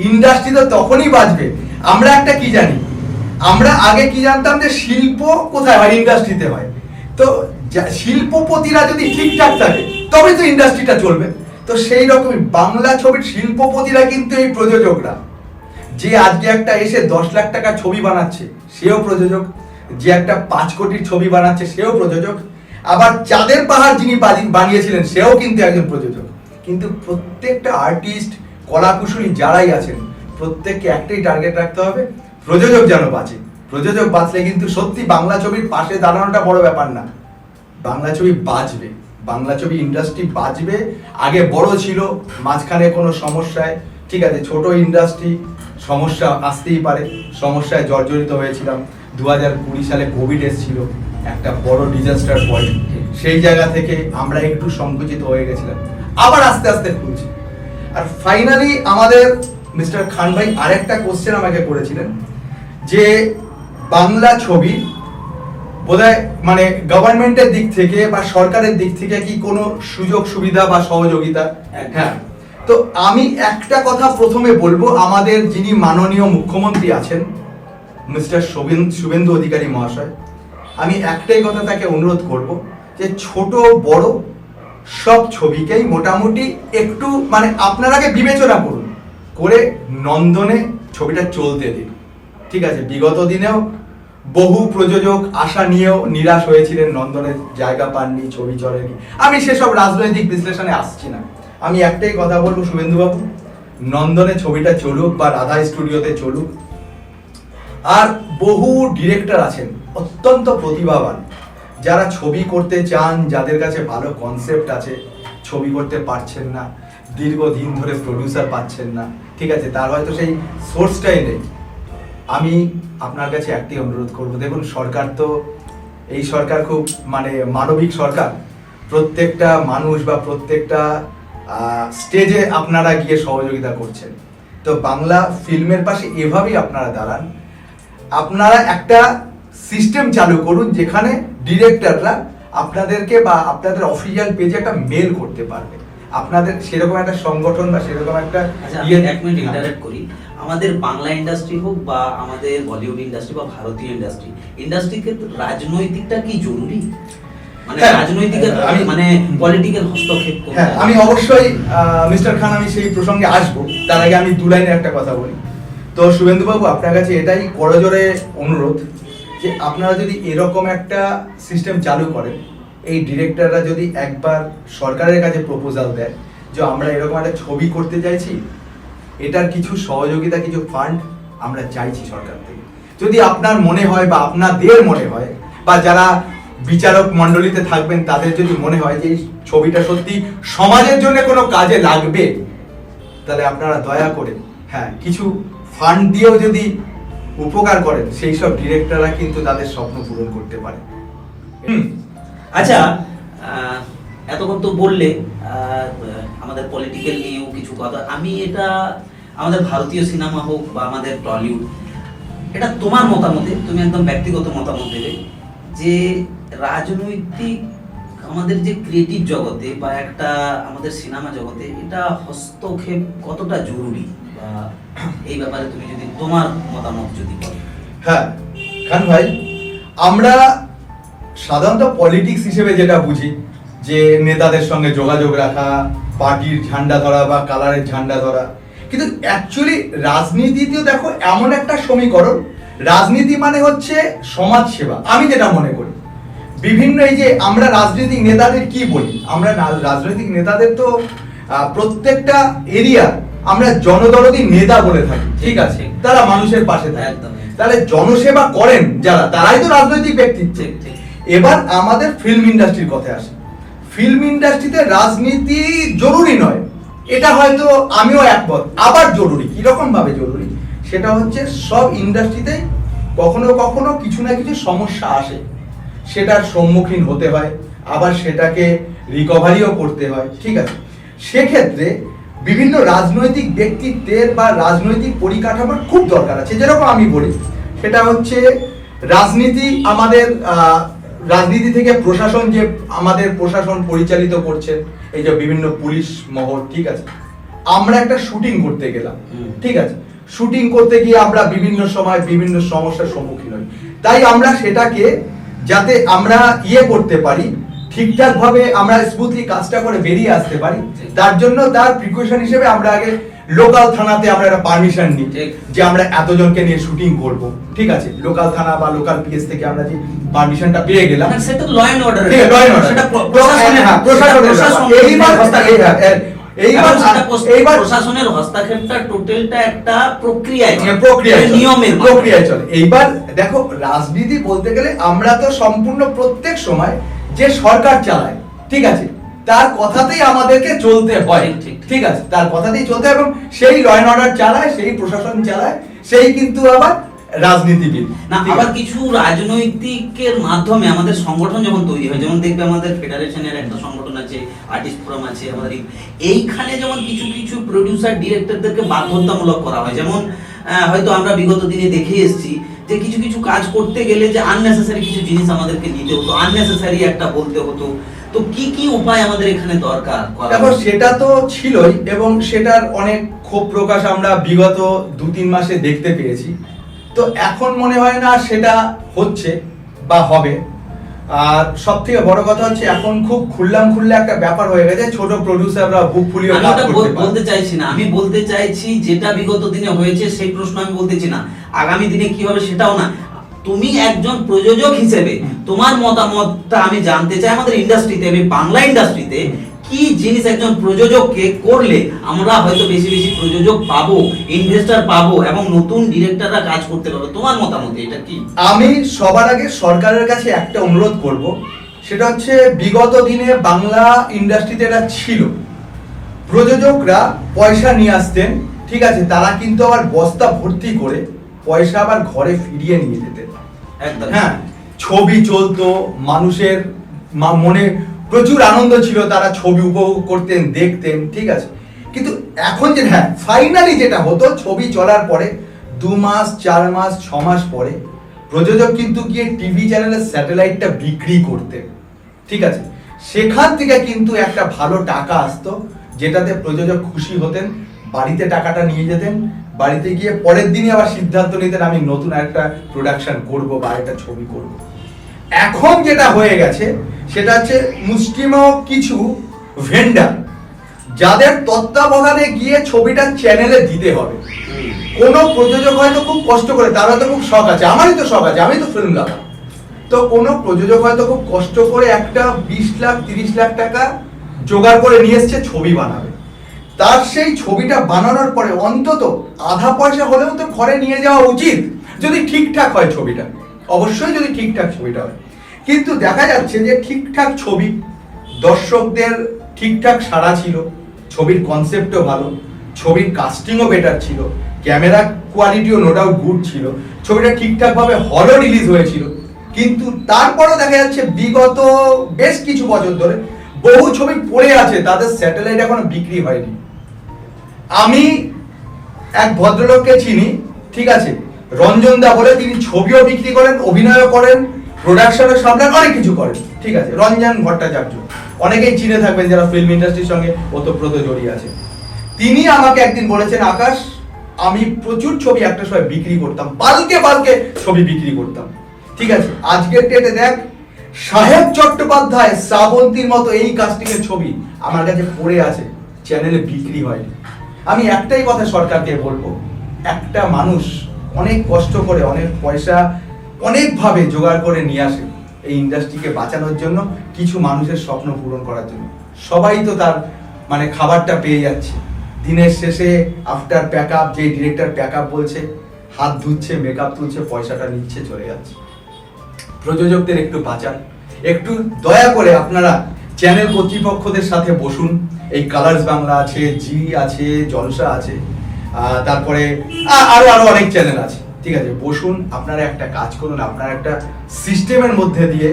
ইন্ডাস্ট্রি তো তখনই বাঁচবে। আমরা একটা কি জানি, আমরা আগে কি জানতাম যে শিল্প কোথায় হয়, ইন্ডাস্ট্রিতে হয়। তো শিল্পপতিরা যদি ঠিকঠাক থাকে তবে তো ইন্ডাস্ট্রিটা চলবে। তো সেই রকমই বাংলা ছবির শিল্পপতিরা কিন্তু এই প্রযোজকরা, যে আজকে একটা এসে 10 লাখ টাকার ছবি বানাচ্ছে সেও প্রযোজক, যে একটা 5 কোটির ছবি বানাচ্ছে সেও প্রযোজক, আবার চাঁদের পাহাড় যিনি বানিয়েছিলেন সেও কিন্তু একজন প্রযোজক। কিন্তু প্রত্যেকটা আর্টিস্ট, কলাকুশলী যারাই আছেন, প্রত্যেককে একটাই টার্গেট রাখতে হবে, প্রযোজক যেন বাঁচে। প্রযোজক বাঁচলে কিন্তু সত্যি বাংলা ছবির পাশে দাঁড়ানোটা বড় ব্যাপার না, বাংলা ছবি বাঁচবে, বাংলা ছবি ইন্ডাস্ট্রি বাঁচবে। আগে বড় ছিল, মাঝখানে কোনো সমস্যায়, ঠিক আছে, ছোট ইন্ডাস্ট্রি, সমস্যা আসতেই পারে, সমস্যায় জর্জরিত হয়েছিলাম। 2020 সালে কোভিড এসেছিল, একটা বড় ডিজাস্টার পয়েন্ট, সেই জায়গা থেকে আমরা একটু সংকুচিত হয়ে গেছিলাম, আবার আস্তে আস্তে খুলছি। আর ফাইনালি আমাদের মিস্টার খান ভাই আরেকটা কোশ্চেন আমাকে করেছিলেন, যে বাংলা ছবি বোধহয় মানে গভর্নমেন্টের দিক থেকে বা সরকারের দিক থেকে কি কোনো সুযোগ সুবিধা বা সহযোগিতা? হ্যাঁ, তো আমি একটা কথা প্রথমে বলবো, আমাদের যিনি মাননীয় মুখ্যমন্ত্রী আছেন মিস্টার শুভেন্দু অধিকারী মহাশয়, আমি একটাই কথা তাকে অনুরোধ করব, যে ছোট বড় সব ছবিকেই মোটামুটি একটু মানে আপনার আগে বিবেচনা করুন, করে নন্দনে ছবিটা চলতে দিন। ঠিক আছে, বিগত দিনেও বহু প্রযোজক আশা নিয়েও নিরাশ হয়েছিলেন, নন্দনের জায়গা পাননি, ছবি চলেনি। আমি সেসব রাজনৈতিক বিশ্লেষণে আসছি না, আমি একটাই কথা বলবো, শুভেন্দুবাবু, নন্দনে ছবিটা চলুক বা রাধা স্টুডিওতে চলুক। আর বহু ডিরেক্টর আছেন অত্যন্ত প্রতিভাবান, যারা ছবি করতে চান, যাদের কাছে ভালো কনসেপ্ট আছে, ছবি করতে পারছেন না, দীর্ঘদিন ধরে প্রডিউসার পাচ্ছেন না, ঠিক আছে, তার হয়তো সেই সোর্সটাই নেই। আমি আপনার কাছে একটি অনুরোধ করব, দেখুন সরকার তো, এই সরকার খুব মানে মানবিক সরকার, প্রত্যেকটা মানুষ বা প্রত্যেকটা স্টেজে আপনারা গিয়ে সহযোগিতা করছেন। তো বাংলা ফিল্মের পাশে এভাবেই আপনারা দাঁড়ান। আপনারা একটা সিস্টেম চালু করুন যেখানে ডিরেক্টররা আপনাদেরকে বা আপনাদের অফিসিয়াল পেজে একটা মেল করতে পারবে, আপনাদের সেরকম একটা সংগঠন বা সেরকম একটা এক মিনিট ইন্টারেক্ট করি। আমাদের বাংলা ইন্ডাস্ট্রি হোক বা আমাদের বলিউড ইন্ডাস্ট্রি বা ভারতীয় ইন্ডাস্ট্রির ক্ষেত্রে রাজনৈতিকটা কি জরুরি? মানে হ্যাঁ, রাজনৈতিকের আমি- মানে পলিটিক্যাল হস্তক্ষেপ করতে হ্যাঁ, আমি অবশ্যই মিস্টার খান আমি সেই প্রসঙ্গে আসবো, তার আগে আমি দু লাইনে একটা কথা বলি। তো শুভেন্দু বাবু, আপনার কাছে এটাই করজোরে অনুরোধ যে আপনারা যদি এরকম একটা সিস্টেম চালু করেন, এই ডিরেক্টররা যদি একবার সরকারের কাছে প্রপোজাল দেয় যে আমরা এরকম একটা ছবি করতে চাইছি, এটার কিছু সহযোগিতা, কিছু ফান্ড আমরা চাইছি সরকার থেকে। যদি আপনার মনে হয় বা আপনাদের মনে হয় বা যারা বিচারক মণ্ডলীতে থাকবেন তাদের যদি মনে হয় যে এই ছবিটা সত্যি সমাজের জন্য কোনো কাজে লাগবে, তাহলে আপনারা দয়া করে হ্যাঁ কিছু ফান্ড দিয়েও যদি উপকার করেন, সেই সব ডিরেক্টররা কিন্তু তাদের স্বপ্ন পূরণ করতে পারে। আচ্ছা, এতক্ষণ তো বললে আমাদের পলিটিক্যাল নিয়েও কিছু কথা। আমি এটা আমাদের ভারতীয় সিনেমা হোক বা আমাদের টলিউড, এটা তোমার মতামতে, তুমি একদম ব্যক্তিগত মতামত দেবে যে রাজনৈতিক আমাদের যে ক্রিয়েটিভ জগতে বা একটা আমাদের সিনেমা জগতে এটা হস্তক্ষেপ কতটা জরুরি, বা এই ব্যাপারে তুমি যদি তোমার মতামত যদি বলো। হ্যাঁ খান ভাই, আমরা সাধারণত পলিটিক্স হিসেবে যেটা বুঝি যে নেতাদের সঙ্গে যোগাযোগ রাখা, পার্টির ঝান্ডা ধরা বা কালারের ঝান্ডা ধরা, কিন্তু অ্যাকচুয়ালি রাজনীতিতেও দেখো এমন একটা সমীকরণ, রাজনীতি মানে হচ্ছে সমাজ সেবা। আমি যেটা মনে করি, বিভিন্ন এই যে আমরা রাজনৈতিক নেতাদের কি বলি, আমরা রাজনৈতিক নেতাদের তো প্রত্যেকটা এরিয়া আমরা জনদরদি নেতা বলে থাকি, ঠিক আছে, তারা মানুষের পাশে থাকে। একদম। তাহলে জনসেবা করেন যারা, তারাই তো রাজনৈতিক ব্যক্তিত্ব। এবার আমাদের ফিল্ম ইন্ডাস্ট্রির কথা আসে। ফিল্ম ইন্ডাস্ট্রিতে রাজনীতি জরুরি নয়, এটা হয়তো আমিও একমত। আবার জরুরি, কিরকম ভাবে জরুরি, সেটা হচ্ছে সব ইন্ডাস্ট্রিতে কখনো কখনো কিছু না কিছু সমস্যা আসে, সেটার সম্মুখীন হতে হয়, আবার সেটাকে রিকভারিও করতে হয়, ঠিক আছে। সেক্ষেত্রে বিভিন্ন রাজনৈতিক ব্যক্তিত্বের বা রাজনৈতিক পরিকাঠামোর খুব দরকার আছে। যেরকম আমি বলি, সেটা হচ্ছে রাজনীতি আমাদের রাজনীতি থেকে প্রশাসন, যে আমাদের প্রশাসন পরিচালিত করছে, এই যে বিভিন্ন পুলিশ মহল, ঠিক আছে। আমরা একটা শুটিং করতে গেলাম, ঠিক আছে, শুটিং করতে গিয়ে আমরা বিভিন্ন সময় বিভিন্ন সমস্যার সম্মুখীন হই। তাই আমরা সেটাকে যাতে আমরা করতে পারি, ঠিকঠাক ভাবে আমরা স্মুথলি কাজটা করে বেরিয়ে আসতে পারি, তার জন্য তার প্রিকশন হিসেবে আমরা আগে লোকাল থানাতে আমরা একটা পারমিশন নিই যে আমরা এতজনকে নিয়ে শুটিং করব, ঠিক আছে। লোকাল থানা বা লোকাল পিএস থেকে আমরা যে পারমিশনটা পেয়ে গেলাম, সেটা ল এন্ড অর্ডার, ঠিক আছে, ল এন্ড অর্ডার, সেটা প্রশাসনের এইবার প্রশাসনের হস্তক্ষেপটা টোটালটা একটা প্রক্রিয়ায় প্রক্রিয়ায় চলে। এইবার দেখো, রাজনীতি বলতে গেলে আমরা তো সম্পূর্ণ প্রত্যেক সময় যে সরকার চালায়, ঠিক আছে, তার কথাতেই আমাদেরকে চলতে হয়, ঠিক আছে, তার কথাতেই চলতে হয়, এবং সেই ল এন্ড অর্ডার চালায়, সেই প্রশাসন চালায়, সেই কিন্তু আবার রাজনীতিবিদ না। আবার কিছু রাজনৈতিকের মাধ্যমে আমাদের সংগঠন যখন তৈরি হয়, যেমন দেখবে আমাদের ফেডারেশনের একটা সংগঠন আছে, আর্টিস্ট ফোরাম আছে আমাদের, এইখানে যেমন কিছু কিছু প্রোডিউসার ডিরেক্টরদেরকে বাধ্যতামূলক করা হয়। যেমন হয়তো আমরা বিগত দিনে দেখে এসেছি যে কিছু কিছু কাজ করতে গেলে যে আননেসেসারি কিছু জিনিস আমাদেরকে নিতে হতো, আননেসেসারি একটা বলতে হতো। তো কি কি উপায় আমাদের এখানে দরকার? দেখো, সেটা তো ছিলই, এবং সেটার অনেক ক্ষোভ প্রকাশ আমরা বিগত 2-3 মাসে দেখতে পেয়েছি। তো এখন মনে হয় না সেটা হচ্ছে বা হবে। আর সব থেকে বড় কথা হচ্ছে, এখন খুব খুললে একটা ব্যাপার হয়ে গেছে, ছোট প্রডিউসাররা বুক ফুলিয়ে কাজ করতে পারে। বলতে চাইছি না, আমি বলতে চাইছি যেটা বিগত দিনে হয়েছে সেই প্রশ্ন আমি বলতেছি না, আগামী দিনে কি হবে সেটাও না। তুমি একজন প্রযোজক হিসেবে তোমার মতামতটা আমি জানতে চাই। আমাদের ইন্ডাস্ট্রিতে, আমি বাংলা ইন্ডাস্ট্রিতে কি জিনিস একজন প্রযোজককে করলে আমরা হয়তো বেশি বেশি প্রযোজক পাবো, ইনভেস্টর পাবো, এবং নতুন ডিরেক্টররা কাজ করতে পারবে, তোমার মতামত এটা কি? আমি সবার আগে সরকারের কাছে একটা অনুরোধ করব, সেটা হচ্ছে বিগত দিনে বাংলা ইন্ডাস্ট্রিতে এটা ছিল, প্রযোজকরা পয়সা নিয়ে আসতেন, ঠিক আছে, তারা কিন্তু আবার বস্তা ভর্তি করে পয়সা আবার ঘরে ফিরিয়ে নিয়ে যেতেন। একদম, হ্যাঁ, ছবি চলতো, মানুষের মনে প্রচুর আনন্দ ছিল, তারা ছবি উপভোগ করতেন, দেখতেন, ঠিক আছে। কিন্তু এখন যে ফাইনালি যেটা হতো, ছবি চলার পরে 2 মাস 4 মাস 6 মাস পরে প্রযোজক কিন্তু গিয়ে টিভি চ্যানেলের স্যাটেলাইটটা বিক্রি করতেন, ঠিক আছে। সেখান থেকে কিন্তু একটা ভালো টাকা আসতো, যেটাতে প্রযোজক খুশি হতেন, বাড়িতে টাকাটা নিয়ে যেতেন, বাড়িতে গিয়ে পরের দিনই আবার সিদ্ধান্ত নিতেন আমি নতুন একটা প্রোডাকশন করব বা একটা ছবি করব। এখন যেটা হয়ে গেছে সেটা হচ্ছে মুষ্টিমেয় কিছু ভেন্ডার, যাদের তত্ত্বাবধানে গিয়ে ছবিটা চ্যানেলে দিতে হবে। কোনো প্রযোজক হয়তো খুব কষ্ট করে, তার হয়তো খুব শখ আছে, আমারই তো শখ আছে, আমি তো ফিল্ম লাভার, তো কোনো প্রযোজক হয়তো খুব কষ্ট করে একটা 20 লাখ 30 লাখ টাকা জোগাড় করে নিয়ে এসছে ছবি বানাবে। তার সেই ছবিটা বানানোর পরে অন্তত আধা পয়সা হলেও তো ঘরে নিয়ে যাওয়া উচিত, যদি ঠিকঠাক হয় ছবিটা, অবশ্যই যদি ঠিকঠাক ছবিটা হয়। কিন্তু দেখা যাচ্ছে যে ঠিকঠাক ছবি, দর্শকদের ঠিকঠাক সাড়া ছিল, ছবির কনসেপ্টও ভালো, ছবির কাস্টিংও বেটার ছিল, ক্যামেরা কোয়ালিটিও নো ডাউট গুড ছিল, ছবিটা ঠিকঠাকভাবে হলও রিলিজ হয়েছিল। কিন্তু তারপরেও দেখা যাচ্ছে বিগত বেশ কিছু বছর ধরে বহু ছবি পড়ে আছে, তাদের স্যাটেলাইট এখনো বিক্রি হয়নি। আমি এক ভদ্রলোককে চিনি, ঠিক আছে, রঞ্জন দা বলে, তিনি ছবিও বিক্রি করেন, অভিনয়ও করেন, প্রোডাকশনও সামলান, অনেক কিছু করেন, ঠিক আছে, রঞ্জন ভট্টাচার্য, অনেকেই চিনে থাকবেন যারা ফিল্ম ইন্ডাস্ট্রির সঙ্গে ওতপ্রোত জড়িয়ে আছে। তিনি আমাকে একদিন বলেছেন, আকাশ, আমি প্রচুর ছবি একটা সময় বিক্রি করতাম, বালকে বালকে ছবি বিক্রি করতাম, ঠিক আছে, আজকের ডেটে দেখ সাহেব চট্টোপাধ্যায়, শ্রাবন্তীর মতো এই কাস্টিংয়ের ছবি আমার কাছে পড়ে আছে, চ্যানেলে বিক্রি হয়নি। আমি একটাই কথা সরকারকে বলবো, একটা মানুষ অনেক কষ্ট করে অনেক পয়সা অনেকভাবে জোগাড় করে নিয়ে আসে এই ইন্ডাস্ট্রিকে বাঁচানোর জন্য, কিছু মানুষের স্বপ্ন পূরণ করার জন্য। সবাই তো তার মানে খাবারটা পেয়ে যাচ্ছে, দিনের শেষে আফটার প্যাকআপ, যে ডিরেক্টর প্যাকআপ বলছে, হাত ধুচ্ছে, মেকআপ তুলছে, পয়সাটা নিচ্ছে, চলে যাচ্ছে। প্রযোজকদের একটু বাঁচান, একটু দয়া করে আপনারা চ্যানেল কর্তৃপক্ষদের সাথে বসুন। এই কালার্স বাংলা আছে, জি আছে, জলসা আছে, তারপরে আরো আরো অনেক চ্যানেল আছে, ঠিক আছে, বসুন, আপনারা একটা কাজ করুন, আপনারা একটা সিস্টেমের মধ্যে দিয়ে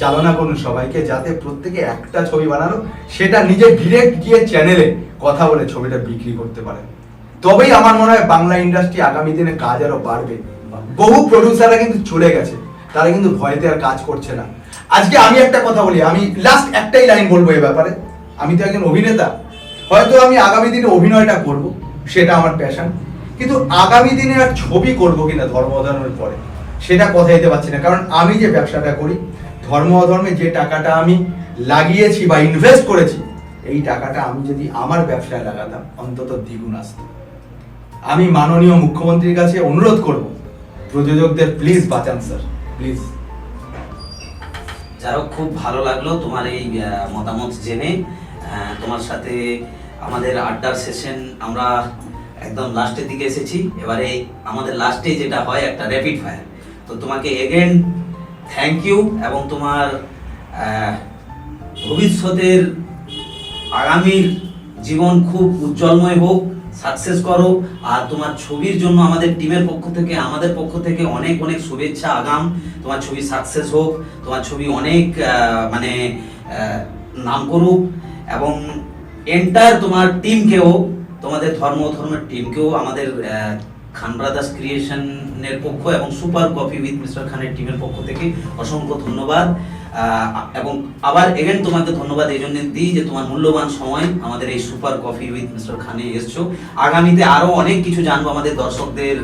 চালনা করুন সবাইকে, যাতে প্রত্যেকে একটা ছবি বানালো, সেটা নিজে ডিরেক্ট গিয়ে চ্যানেলে কথা বলে ছবিটা বিক্রি করতে পারে। তবেই আমার মনে হয় বাংলা ইন্ডাস্ট্রি আগামী দিনে কাজ আরো বাড়বে। বহু প্রডিউসাররা কিন্তু চলে গেছে, তারা কিন্তু ভয়তে আর কাজ করছে না। আজকে আমি একটা কথা বলি, আমি লাস্ট একটাই লাইন বলবো এই ব্যাপারে। আমি তো একজন অভিনেতা, হয়তো আমি আগামী দিনে অভিনয়টা করব, সেটা আমার প্যাশন, কিন্তু আগামী দিনে আর ছবি করবো কিনা ধর্ম অধর্মের পরে, সেটা কথা দিতে পারছি না। কারণ আমি যে ব্যবসাটা করি, ধর্ম অধর্মে যে টাকাটা আমি লাগিয়েছি বা ইনভেস্ট করেছি, এই টাকাটা আমি যদি আমার ব্যবসায় লাগাতাম, অন্তত দ্বিগুণ আসতো। আমি মাননীয় মুখ্যমন্ত্রীর কাছে অনুরোধ করব, প্রযোজকদের প্লিজ বাঁচান স্যার, প্লিজ। যারা খুব ভালো লাগলো তোমার এই মতামত জেনে। তোমার সাথে আমাদের আড্ডার সেশন আমরা একদম লাস্টের দিকে এসেছি। এবারে আমাদের লাস্টে যেটা হয় একটা র্যাপিড ফায়ার। তো তোমাকে এগেন থ্যাংক ইউ, এবং তোমার ভবিষ্যতের আগামীর জীবন খুব উজ্জ্বলময় হোক, সাকসেস করো। আর তোমার ছবির জন্য আমাদের টিমের পক্ষ থেকে, আমাদের পক্ষ থেকে অনেক অনেক শুভেচ্ছা আগাম। তোমার ছবি সাকসেস হোক, তোমার ছবি অনেক মানে নাম করুক, এবং এন্টার তোমার টিমকেও, তোমাদের ধর্মের টিমকেও আমাদের খান ব্রাদার্স ক্রিয়েশনের পক্ষ এবং সুপার কফি উইথ মিস্টার খানের টিমের পক্ষ থেকে অসংখ্য ধন্যবাদ। এবং আবার এগেন তোমাকে ধন্যবাদ এই জন্য দিই যে তোমার মূল্যবান সময় আমাদের এই সুপার কফি উইথ মিস্টার খানে এসছো। আগামীতে আরো অনেক কিছু জানবো আমাদের দর্শকদের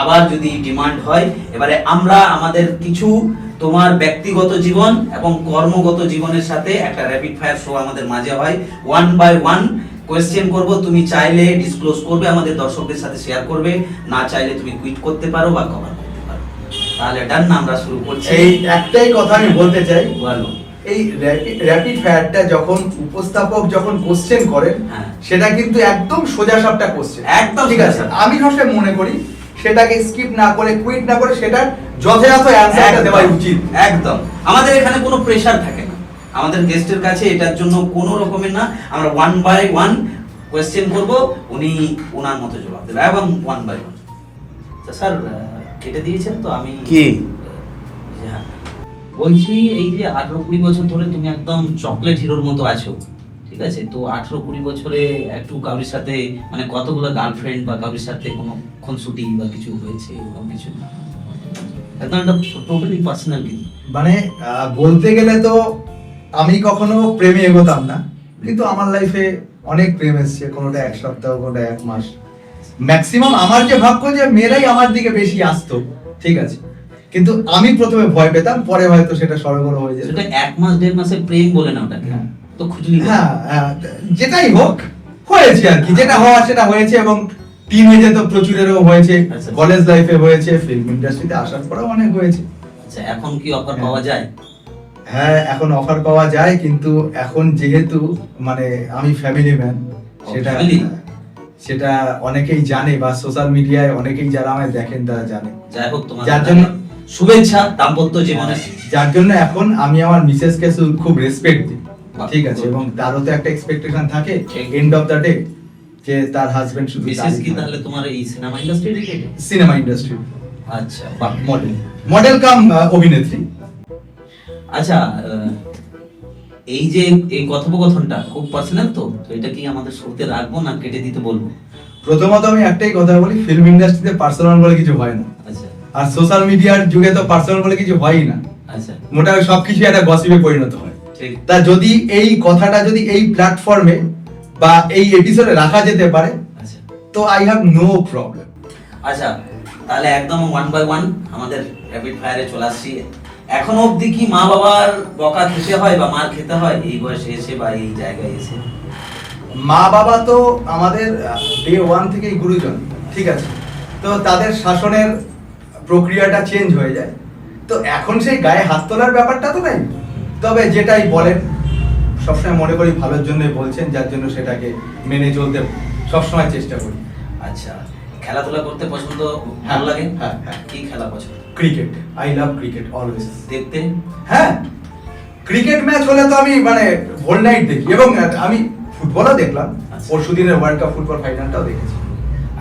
আবার যদি ডিমান্ড হয়। এবারে আমরা আমাদের কিছু তোমার ব্যক্তিগত জীবন এবং কর্মগত জীবনের সাথে একটা র্যাপিড ফায়ার শো আমাদের মাঝে হয়, 1 বাই 1 কোয়েশ্চেন করব। তুমি চাইলে ডিসক্লোজ করবে, আমাদের দর্শকদের সাথে শেয়ার করবে, না চাইলে তুমি কুইট করতে পারো বা কভার করতে পারো। তাহলে ডান না, আমরা শুরু করছি। এই একটাই কথা আমি বলতে চাই, বলো। এই র্যাপিড ফায়ারটা যখন উপস্থাপক যখন কোশ্চেন করেন, সেটা কিন্তু একদম সোজা সাপটা কোশ্চেন, একদম ঠিক আছে। আমি সবসময় মনে করি সেটাকে স্কিপ না করে, কুইট না করে, সেটা যথাযথ অ্যানসারটা দেওয়া উচিত। একদম, আমাদের এখানে কোনো প্রেসার থাকে না আমাদের গেস্টের কাছে, এটার জন্য কোনো রকমের না। আমরা 1 বাই 1 কোয়েশ্চেন করব, উনি ওনার মতো জবাব দেবে, এবং 1 বাই 1। তো স্যার কেটে দিয়েছেন তো, আমি কি হ্যাঁ বলছি, এই যে 18-20 বছর ধরে তুমি একদম চকলেট হিরোর মতো আছো, ঠিক আছে, তো 18-20 বছরে একটু কারোর সাথে মানে কতগুলো গার্লফ্রেন্ড বা কারোর সাথে কোনো খুনসুটি বা কিছু হয়েছে, এরকম কিছু? একদম একটা টোটালি পার্সোনাল কিছু। মানে বলতে গেলে তো আমি কখনো প্রেমে এগোতাম না, কিন্তু আমার লাইফে অনেক প্রেম এসছে, কোনোটা 1 সপ্তাহ, কোনোটা 1 মাস। ম্যাক্সিমাম আমার যে ভাগ্য যে মেয়েরাই আমার দিকে বেশি আসতো, ঠিক আছে, কিন্তু আমি প্রথমে ভয় পেতাম, পরে হয়তো সেটা সরগর হয়ে যেত। সেটা 1 মাস 1.5 মাসের প্রেম বলে না ওটাকে, হ্যাঁ। তো খুঁজলি বলে। হ্যাঁ হ্যাঁ, যেটাই হোক হয়েছে আর কি, যেটা হওয়ার সেটা হয়েছে। এবং টিনেজে তো প্রচুরেরও হয়েছে, আচ্ছা। কলেজ লাইফে হয়েছে, ফিল্ম ইন্ডাস্ট্রিতে আসার পরেও অনেক হয়েছে। আচ্ছা, এখন কি অফার পাওয়া যায়? হ্যাঁ, এখন অফার পাওয়া যায়, কিন্তু এখন যেহেতু মানে আমি ফ্যামিলি ম্যান, সেটা family? সেটা অনেকেই জানে, বা সোশ্যাল মিডিয়ায় অনেকেই যারা আমায় দেখেন তারা জানে। যাই হোক, তোমার যার জন্য শুভেচ্ছা দাম্পত্য জীবনে। যার জন্য এখন আমি আমার মিসেসকে খুব রেসপেক্ট দিই, বাহ, ঠিক আছে, good. এবং তারও তো একটা এক্সপেকটেশন থাকে ঠিক। এন্ড অফ দ্য ডে, যে তার হাজবেন্ড শুধু বিশেষ কি তাহলে তোমার এই cinema industry related? Cinema industry আচ্ছা, বাহ। মডেল কাম অভিনেত্রী। আচ্ছা, এই যে এই কথোপকথনটা খুব পার্সোনাল, তো তো এটা কি আমাদের শুরুতে রাখবো না কেটে দিতে বলবো? প্রথমত আমি একটাই কথা বলি, ফিল্ম ইন্ডাস্ট্রিতে পার্সোনাল বলে কিছু হয় না, আচ্ছা আর সোশ্যাল মিডিয়ার যুগে তো পার্সোনাল বলে কিছু হয়ই না, আচ্ছা, মোটামুটি সবকিছু একটা গসিপে পরিণত হয়। ঠিক। তা যদি এই কথাটা যদি এই প্ল্যাটফর্মে বা এই এপিসোডে রাখা যেতে পারে, আচ্ছা তো আই হ্যাভ নো প্রবলেম। আচ্ছা, তাহলে একদম 1 বাই 1 আমাদের র্যাপিড ফায়ারে চলে আসছি। এখনো অবধি কি মা বাবার বকা খেতে হয় বা মার খেতে হয় এই বয়সে এসে বা এই জায়গায় এসে? মা বাবা তো আমাদের ডে 1 থেকেই গুরুজন, ঠিক আছে, তো তাদের শাসনের প্রক্রিয়াটা চেঞ্জ হয়ে যায়, তো এখন সেই গায়ে হাত তোলার ব্যাপারটা তো নাই। তবে যেটাই বলেন সবসময় মনে করি ভালোর জন্যই বলছেন, যার জন্য সেটাকে মেনে চলতে সবসময় চেষ্টা করি। আচ্ছা, খেলাধুলা করতে পছন্দ ভালো লাগে? হ্যাঁ, হ্যাঁ। কি খেলা পছন্দ? Cricket, I love cricket always. দেখতে? হ্যাঁ, ক্রিকেট ম্যাচ হলে তো আমি মানে হোল নাইট দেখি, এবং আমি ফুটবলও দেখলাম, আচ্ছা। পরশুদিনের ওয়ার্ল্ড কাপ ফুটবল ফাইনালটাও দেখেছি।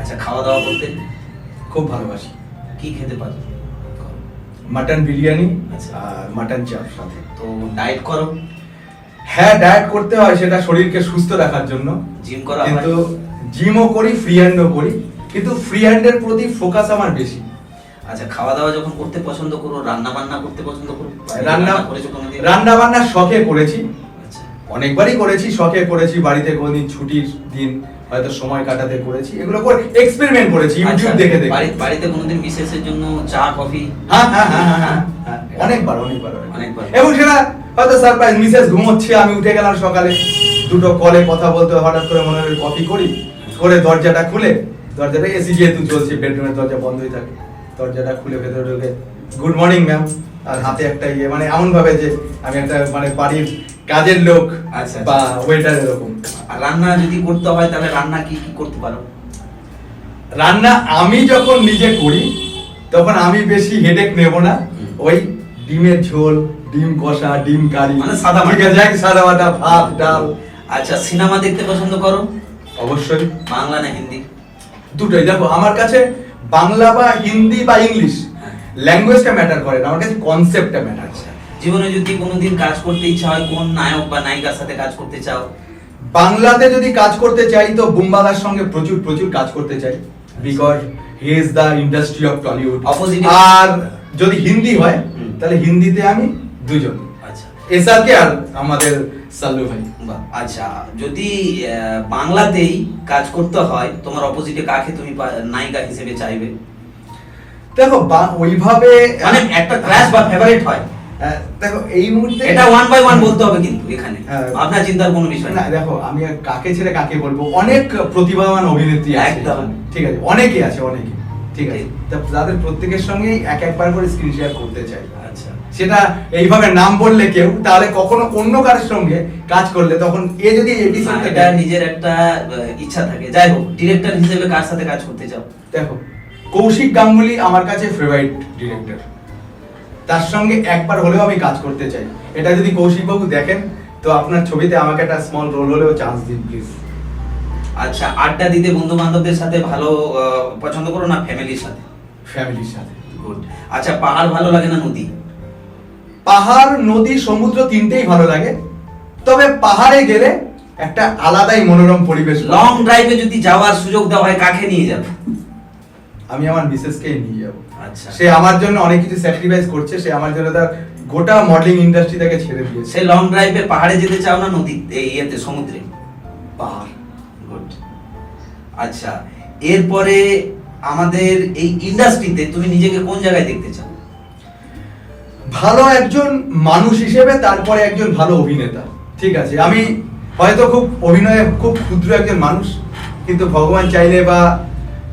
আচ্ছা, খাওয়া দাওয়া করতে খুব ভালোবাসি। কি খেতে পারো? মাটন বিরিয়ানি আচ্ছা। আর মাটন চাপ সাথে। তো ডায়েট করো? হ্যাঁ, ডায়েট করতে হয়, সেটা শরীরকে সুস্থ রাখার জন্য। জিম করা হয়? কিন্তু জিমও করি, ফ্রি হ্যান্ডও করি, কিন্তু ফ্রি হ্যান্ডের প্রতি ফোকাস আমার বেশি। আচ্ছা, খাওয়া দাওয়া যখন করতে পছন্দ করো, রান্না বান্না করতে পছন্দ করো? করেছো কোনোদিন? রান্না বান্না শখে করেছি, আচ্ছা অনেকবারই করেছি, শখে করেছি, বাড়িতে কোনদিন ছুটির দিন হয়তো সময় কাটাতে করেছি, এগুলো করে এক্সপেরিমেন্ট করেছি আচ্ছা, ইউটিউব দেখে দেখে। বাড়িতে কোনোদিন মিসেসের জন্য চা কফি? হ্যাঁ হ্যাঁ হ্যাঁ হ্যাঁ হ্যাঁ, অনেকবার অনেকবার অনেকবার। এবং সেটা হয়তো সারপ্রাইজ, মিসেস ঘুমোচ্ছে, আমি উঠে গেলাম সকালে, দুটো কলে কথা বলতে, হঠাৎ করে মনে হয় কফি করি, করে দরজাটা খুলে, দরজাটা এসি যেহেতু চলছে, বেডরুমের দরজা বন্ধই থাকে, দরজাটা খুলে ভেতরে ঢুকে গুড মর্নিং ম্যাম, আর হাতে একটা ইয়ে, মানে এমন ভাবে যে আমি একটা মানে বাড়ির কাজের লোক আচ্ছা, বা ওয়েটার এরকম। আর রান্না যদি করতে হয় তাহলে রান্না কি কি করতে পারো? রান্না আমি যখন নিজে করি তখন আমি বেশি হেডেক নেব না, ওই ডিমের ঝোল, ডিম কষা, ডিম কারি, মানে সাদা ঠিক আছে, সাদা মাটা, ভাত ডাল। আচ্ছা, সিনেমা দেখতে পছন্দ করো? অবশ্যই, বাংলা না হিন্দি? দুটোই। দেখো, আমার কাছে বাংলা বা হিন্দি বা ইংলিশ ল্যাঙ্গুয়েজটা ম্যাটার করে না, আমার কাছে কনসেপ্টটা ম্যাটার করে। জীবনে যদি কোনোদিন কাজ করতে ইচ্ছা হয়, কোন নায়ক বা নায়িকার সাথে কাজ করতে চাও? বাংলাতে যদি কাজ করতে চাই তো বুমবালার সঙ্গে প্রচুর প্রচুর কাজ করতে চাই, because he is the industry of Tollywood. Opposite- আর যদি হিন্দি হয় তাহলে হিন্দিতে আমি দুজন, আচ্ছা এসআরকে আর আমাদের সাল্লু ভাই। বাহ। আচ্ছা, যদি বাংলাতেই কাজ করতে হয়, তোমার অপোজিটে কাকে তুমি নায়িকা হিসেবে চাইবে? দেখো, ওইভাবে মানে একটা ক্লাস বা ফেভারিট হয়? দেখো এই মুহূর্তে এটা 1 বাই 1 বলতে হবে কিন্তু এখানে, হ্যাঁ। আপনার চিন্তার কোনো বিষয় না, না। দেখো আমি আর কাকে ছেড়ে কাকে বলবো, অনেক প্রতিভাবান অভিনেত্রী আছে, একদম। ঠিক আছে, অনেকেই আছে, অনেকে, ঠিক আছে, ঠিক। তা তাদের প্রত্যেকের সঙ্গে একবার করে স্ক্রিন শেয়ার করতে চাই। আচ্ছা সেটা এইভাবে নাম বললে কেউ, তাহলে কখনো অন্য কারোর সঙ্গে কাজ করলে তখন এ যদি না, এপিসোডটা এটা নিজের একটা ইচ্ছা থাকে। যাই হোক, ডিরেক্টর হিসেবে কার সাথে কাজ করতে চাও? দেখো, কৌশিক গাঙ্গুলি আমার কাছে ফেভারিট ডিরেক্টর, তার সঙ্গে একবার হলেও আমি কাজ করতে চাই। এটা যদি কৌশিক বাবু দেখেন তো আপনার ছবিতে আমাকে একটা স্মল রোল হলেও চান্স দিন প্লিজ। আচ্ছা, আড্ডা দিতে বন্ধু বান্ধবদের সাথে ভালো পছন্দ করো না ফ্যামিলির সাথে? ফ্যামিলির সাথে। গুড। আচ্ছা, পাহাড় ভালো লাগে না নদী? পাহাড়, নদী, সমুদ্র তিনটেই ভালো লাগে, তবে পাহাড়ে গেলে একটা আলাদাই মনোরম পরিবেশ। লং ড্রাইভে যদি যাওয়ার সুযোগ দেওয়া হয়, কাকে নিয়ে যাবে? আমি আমার মিসেসকেই নিয়ে যাব। আচ্ছা, সে আমার জন্য অনেক কিছু স্যাক্রিফাইস করছে, সে আমার জন্য তার গোটা মডেলিং ইন্ডাস্ট্রি থেকে ছেড়ে দিয়েছে। সে লং ড্রাইভে পাহাড়ে যেতে চাও না নদী ইয়েতে সমুদ্রে? পাহাড়। গুড। আচ্ছা, এরপরে আমাদের এই ইন্ডাস্ট্রিতে তুমি নিজেকে কোন জায়গায় দেখতে চাও? ভালো একজন মানুষ হিসেবে, তারপরে একজন ভালো অভিনেতা। ঠিক আছে, আমি হয়তো খুব অভিনয়ে খুব ক্ষুদ্র একজন মানুষ, কিন্তু ভগবান চাইলে বা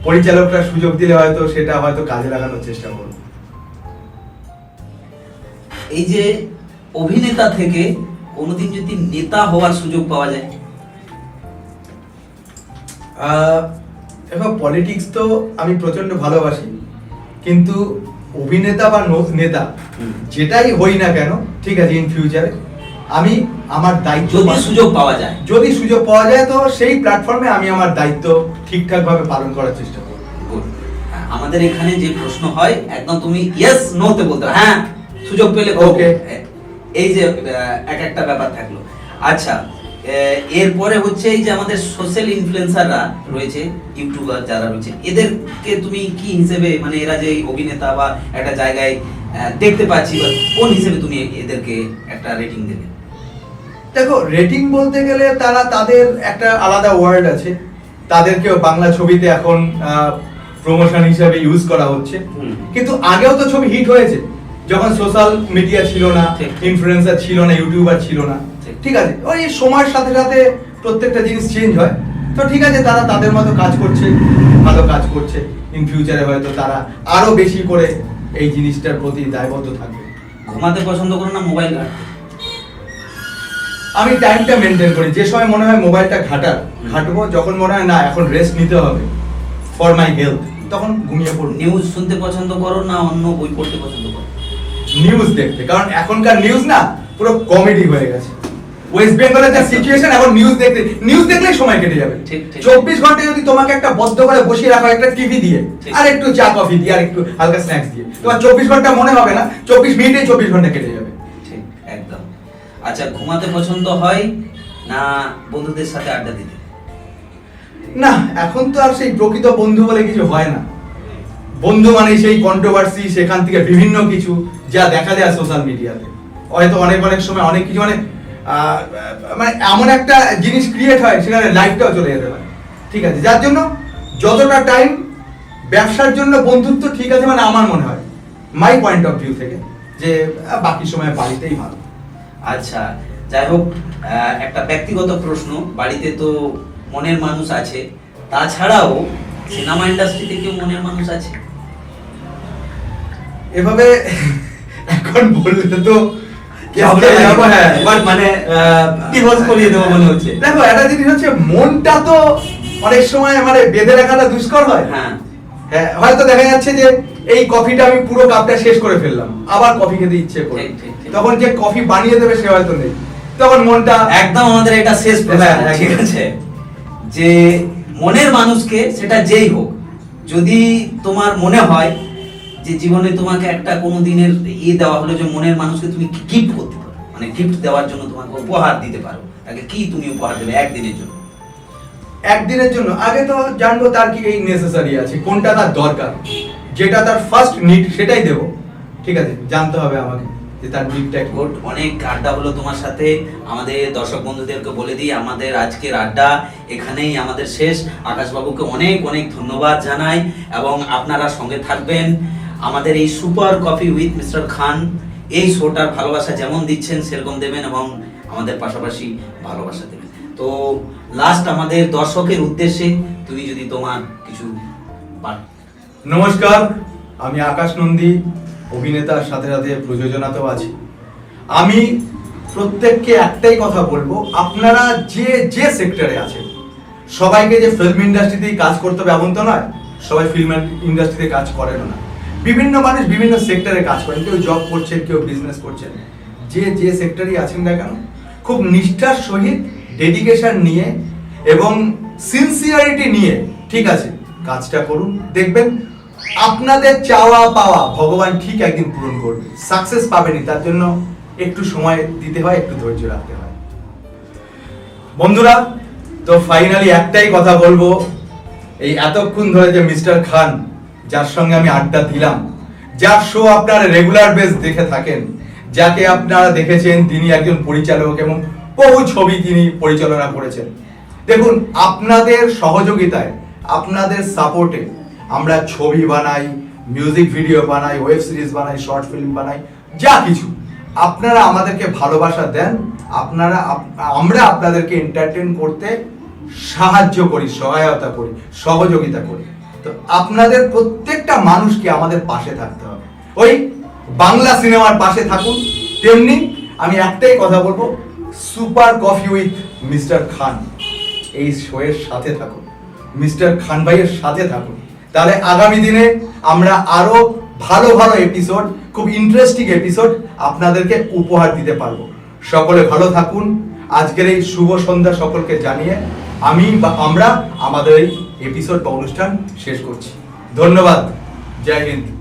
পরিচালকরা সুযোগ দিলে হয়তো সেটা হয়তো কাজে লাগানোর চেষ্টা করব। এই যে অভিনেতা থেকে কোনোদিন যদি নেতা হওয়ার সুযোগ পাওয়া যায়? এবার পলিটিক্স তো আমি প্রচন্ড ভালোবাসি, কিন্তু অভিনেতা বা নেতা যেটাই হই না কেন, ঠিক আছে, ইন ফিউচারে আমি আমার দায়িত্ব, যদি সুযোগ পাওয়া যায়, যদি সুযোগ পাওয়া যায় তো সেই প্ল্যাটফর্মে আমি আমার দায়িত্ব ঠিকঠাক ভাবে পালন করার চেষ্টা করব। Good. আমাদের এখানে যে প্রশ্ন হয় একদম তুমি ইয়েস নো তে বলতে হবে, হ্যাঁ সুযোগ পেলে ওকে, এই যে এক একটা ব্যাপার থাকলো। আচ্ছা, এরপরে হচ্ছে এই যে আমাদের সোশ্যাল ইনফ্লুয়েন্সাররা রয়েছে, ইউটিউবার যারা রয়েছে, এদেরকে তুমি কি হিসেবে, মানে এরা যে অভিনেতা বা একটা জায়গায় দেখতে পাচ্ছি, বা কোন হিসেবে তুমি এদেরকে একটা রেটিং দেবে? দেখো, রেটিং বলতে গেলে তারা তাদের একটা আলাদা ওয়ার্ল্ড আছে, তাদেরকেও বাংলা ছবিতে এখন প্রমোশন হিসেবে ইউজ করা হচ্ছে, কিন্তু আগেও তো ছবি হিট হয়েছে যখন সোশ্যাল মিডিয়া ছিল না, ইনফ্লুয়েন্সার ছিল না, ইউটিউবার ছিল না। ঠিক আছে, ওই সময়ের সাথে সাথে প্রত্যেকটা জিনিস চেঞ্জ হয়। তো ঠিক আছে, তারা তাদের মতো কাজ করছে, ভালো কাজ করছে। ইন ফিউচারে হয়তো তারা আরো বেশি করে এই জিনিসটার প্রতি দায়বদ্ধ থাকবে। ঘুমাতে পছন্দ করো না মোবাইল ঘাঁটতে? আমি টাইমটা মেনটেন করি, যে সময় মনে হয় মোবাইলটা ঘাঁটবো, যখন মনে হয় না এখন রেস্ট নিতে হবে ফর মাই হেলথ, তখন ঘুমিয়ে পড়ব। নিউজ শুনতে পছন্দ করো না অন্য বই পড়তে পছন্দ করো? নিউজ দেখতে, কারণ এখনকার নিউজ না পুরো কমেডি হয়ে গেছে। ওয়েস্ট বেঙ্গলের যা সিচুয়েশন, এখন নিউজ দেখলেই সময় কেটে যাবে। 24 ঘন্টা যদি তোমাকে একটা বদ্ধ করে বসিয়ে রাখা, একটা টিভি দিয়ে আর একটু চা কফি দিয়ে আর একটু হালকা স্ন্যাক্স দিয়ে, তোমার 24 ঘন্টা মনে হবে না, 24 মিনিটেই 24 ঘন্টা কেটে যাবে। ঠিক, একদম। আচ্ছা, ঘুমাতে পছন্দ হয় না বন্ধুদের সাথে আড্ডা দিতে? না, এখন তো আর সেই প্রকৃত বন্ধু বলে কিছু হয় না। বন্ধু মানে সেই কন্ট্রোভার্সি, সেখান থেকে বিভিন্ন কিছু যা দেখা যায় সোশ্যাল মিডিয়াতে, হয়তো অনেক সময় অনেক কিছু মানে এমন একটা জিনিস ক্রিয়েট হয়, সেখানে লাইফটাও চলে যেতে পারে। ঠিক আছে, যার জন্য যতটা টাইম ব্যবসার জন্য বন্ধুত্ব ঠিক আছে, মানে আমার মনে হয় মাই পয়েন্ট অফ ভিউ থেকে, যে বাকি সময় বাড়িতেই ভালো। আচ্ছা, যাই হোক, একটা ব্যক্তিগত প্রশ্ন, বাড়িতে তো মনের মানুষ আছে, তাছাড়াও সিনেমা ইন্ডাস্ট্রিতে কেউ মনের মানুষ আছে? এভাবে এখন বললে তো মানে ডিভোর্স করিয়ে দেবো মনে হচ্ছে। দেখো, একটা জিনিস হচ্ছে, মনটা তো অনেক সময় মানে বেঁধে রাখাটা দুষ্কর হয়। হ্যাঁ, হয়তো দেখা যাচ্ছে যে এই কফিটা আমি পুরো কাপটা শেষ করে ফেললাম, আবার কফি খেতে ইচ্ছে করে, তখন যে কফি বানিয়ে দেবে সে হয়তো নেই, তখন মনটা একদম আমাদের এটা শেষ প্রশ্ন, ঠিক আছে, যে মনের মানুষকে, সেটা যেই হোক, যদি তোমার মনে হয় যে জীবনে তোমাকে একটা কোনো দিনের দেওয়া হলো, যে মনের মানুষকে তুমি গিফট করতে পারো, মানে গিফট দেওয়ার জন্য তোমাকে উপহার দিতে পারো, তাকে কি তুমি উপহার দেবে একদিনের জন্য? একদিনের জন্য আগে তো জানবো তার কি এই নেসেসারি আছে, কোনটা তার দরকার, যেটা তার ফার্স্ট নিড সেটাই দেবো। ঠিক আছে, জানতে হবে আমাকে যে তার নিডটা কি। অনেক আড্ডা হলো তোমার সাথে, আমাদের দর্শক বন্ধুদেরকে বলে দিই আমাদের আজকের আড্ডা এখানেই আমাদের শেষ। আকাশবাবুকে অনেক ধন্যবাদ জানাই, এবং আপনারা সঙ্গে থাকবেন আমাদের এই super coffee with mister Khan. এই শোটার ভালোবাসা যেমন দিচ্ছেন সেরকম দেবেন, এবং আমাদের পাশাপাশি ভালোবাসা দেবেন। তো লাস্ট আমাদের দর্শকের উদ্দেশ্যে তুমি যদি তোমার কিছু নমস্কার, আমি আকাশ নন্দী, অভিনেতার সাথে সাথে প্রযোজনাতেও আছি। আমি প্রত্যেককে একটাই কথা বলবো, আপনারা যে সেক্টরে আছেন, সবাইকে যে ফিল্ম ইন্ডাস্ট্রিতেই কাজ করতে হবে এমন তো নয়, সবাই ফিল্ম ইন্ডাস্ট্রিতে কাজ করেন না, বিভিন্ন মানুষ বিভিন্ন সেক্টরে কাজ করেন, কেউ জব করছেন, কেউ বিজনেস করছেন, যে সেক্টরেই আছেন না কেন, খুব নিষ্ঠার সহিত, ডেডিকেশন নিয়ে এবং সিনসিয়ারিটি নিয়ে, ঠিক আছে, কাজটা করুন, দেখবেন আপনাদের চাওয়া পাওয়া ভগবান ঠিক একদিন পূরণ করবে। সাকসেস পাবেনই, তার জন্য একটু সময় দিতে হয়, একটু ধৈর্য রাখতে হয়। বন্ধুরা, তো ফাইনালি একটাই কথা বলবো, এই এতক্ষণ ধরে যে মিস্টার খান, যার সঙ্গে আমি আড্ডা দিলাম, যার শো আপনারা রেগুলার বেস দেখে থাকেন, যাকে আপনারা দেখেছেন, তিনি একজন পরিচালক এবং বহু ছবি তিনি পরিচালনা করেছেন। দেখুন, আপনাদের সহযোগিতায়, আপনাদের সাপোর্টে আমরা ছবি বানাই, মিউজিক ভিডিও বানাই, ওয়েব সিরিজ বানাই, শর্ট ফিল্ম বানাই, যা কিছু আপনারা আমাদেরকে ভালোবাসা দেন, আমরা আপনাদেরকে এন্টারটেইন করতে সাহায্য করি, সহায়তা করি, সহযোগিতা করি। তো আপনাদের প্রত্যেকটা মানুষকে আমাদের পাশে থাকতে হবে। ওই বাংলা সিনেমার পাশে থাকুন। তেমনি আমি একটাই কথা বলবো, super coffee with mister Khan এই শোয়ের সাথে থাকুন, মিস্টার খান ভাইয়ের সাথে থাকুন। তাহলে আগামী দিনে আমরা আরো ভালো ভালো এপিসোড, খুব ইন্টারেস্টিং এপিসোড আপনাদেরকে উপহার দিতে পারবো। সকলে ভালো থাকুন। আজকের এই শুভ সন্ধ্যা সকলকে জানিয়ে আমরা আমাদের এই এপিসোড বা অনুষ্ঠান শেষ করছি। ধন্যবাদ। জয় হিন্দ।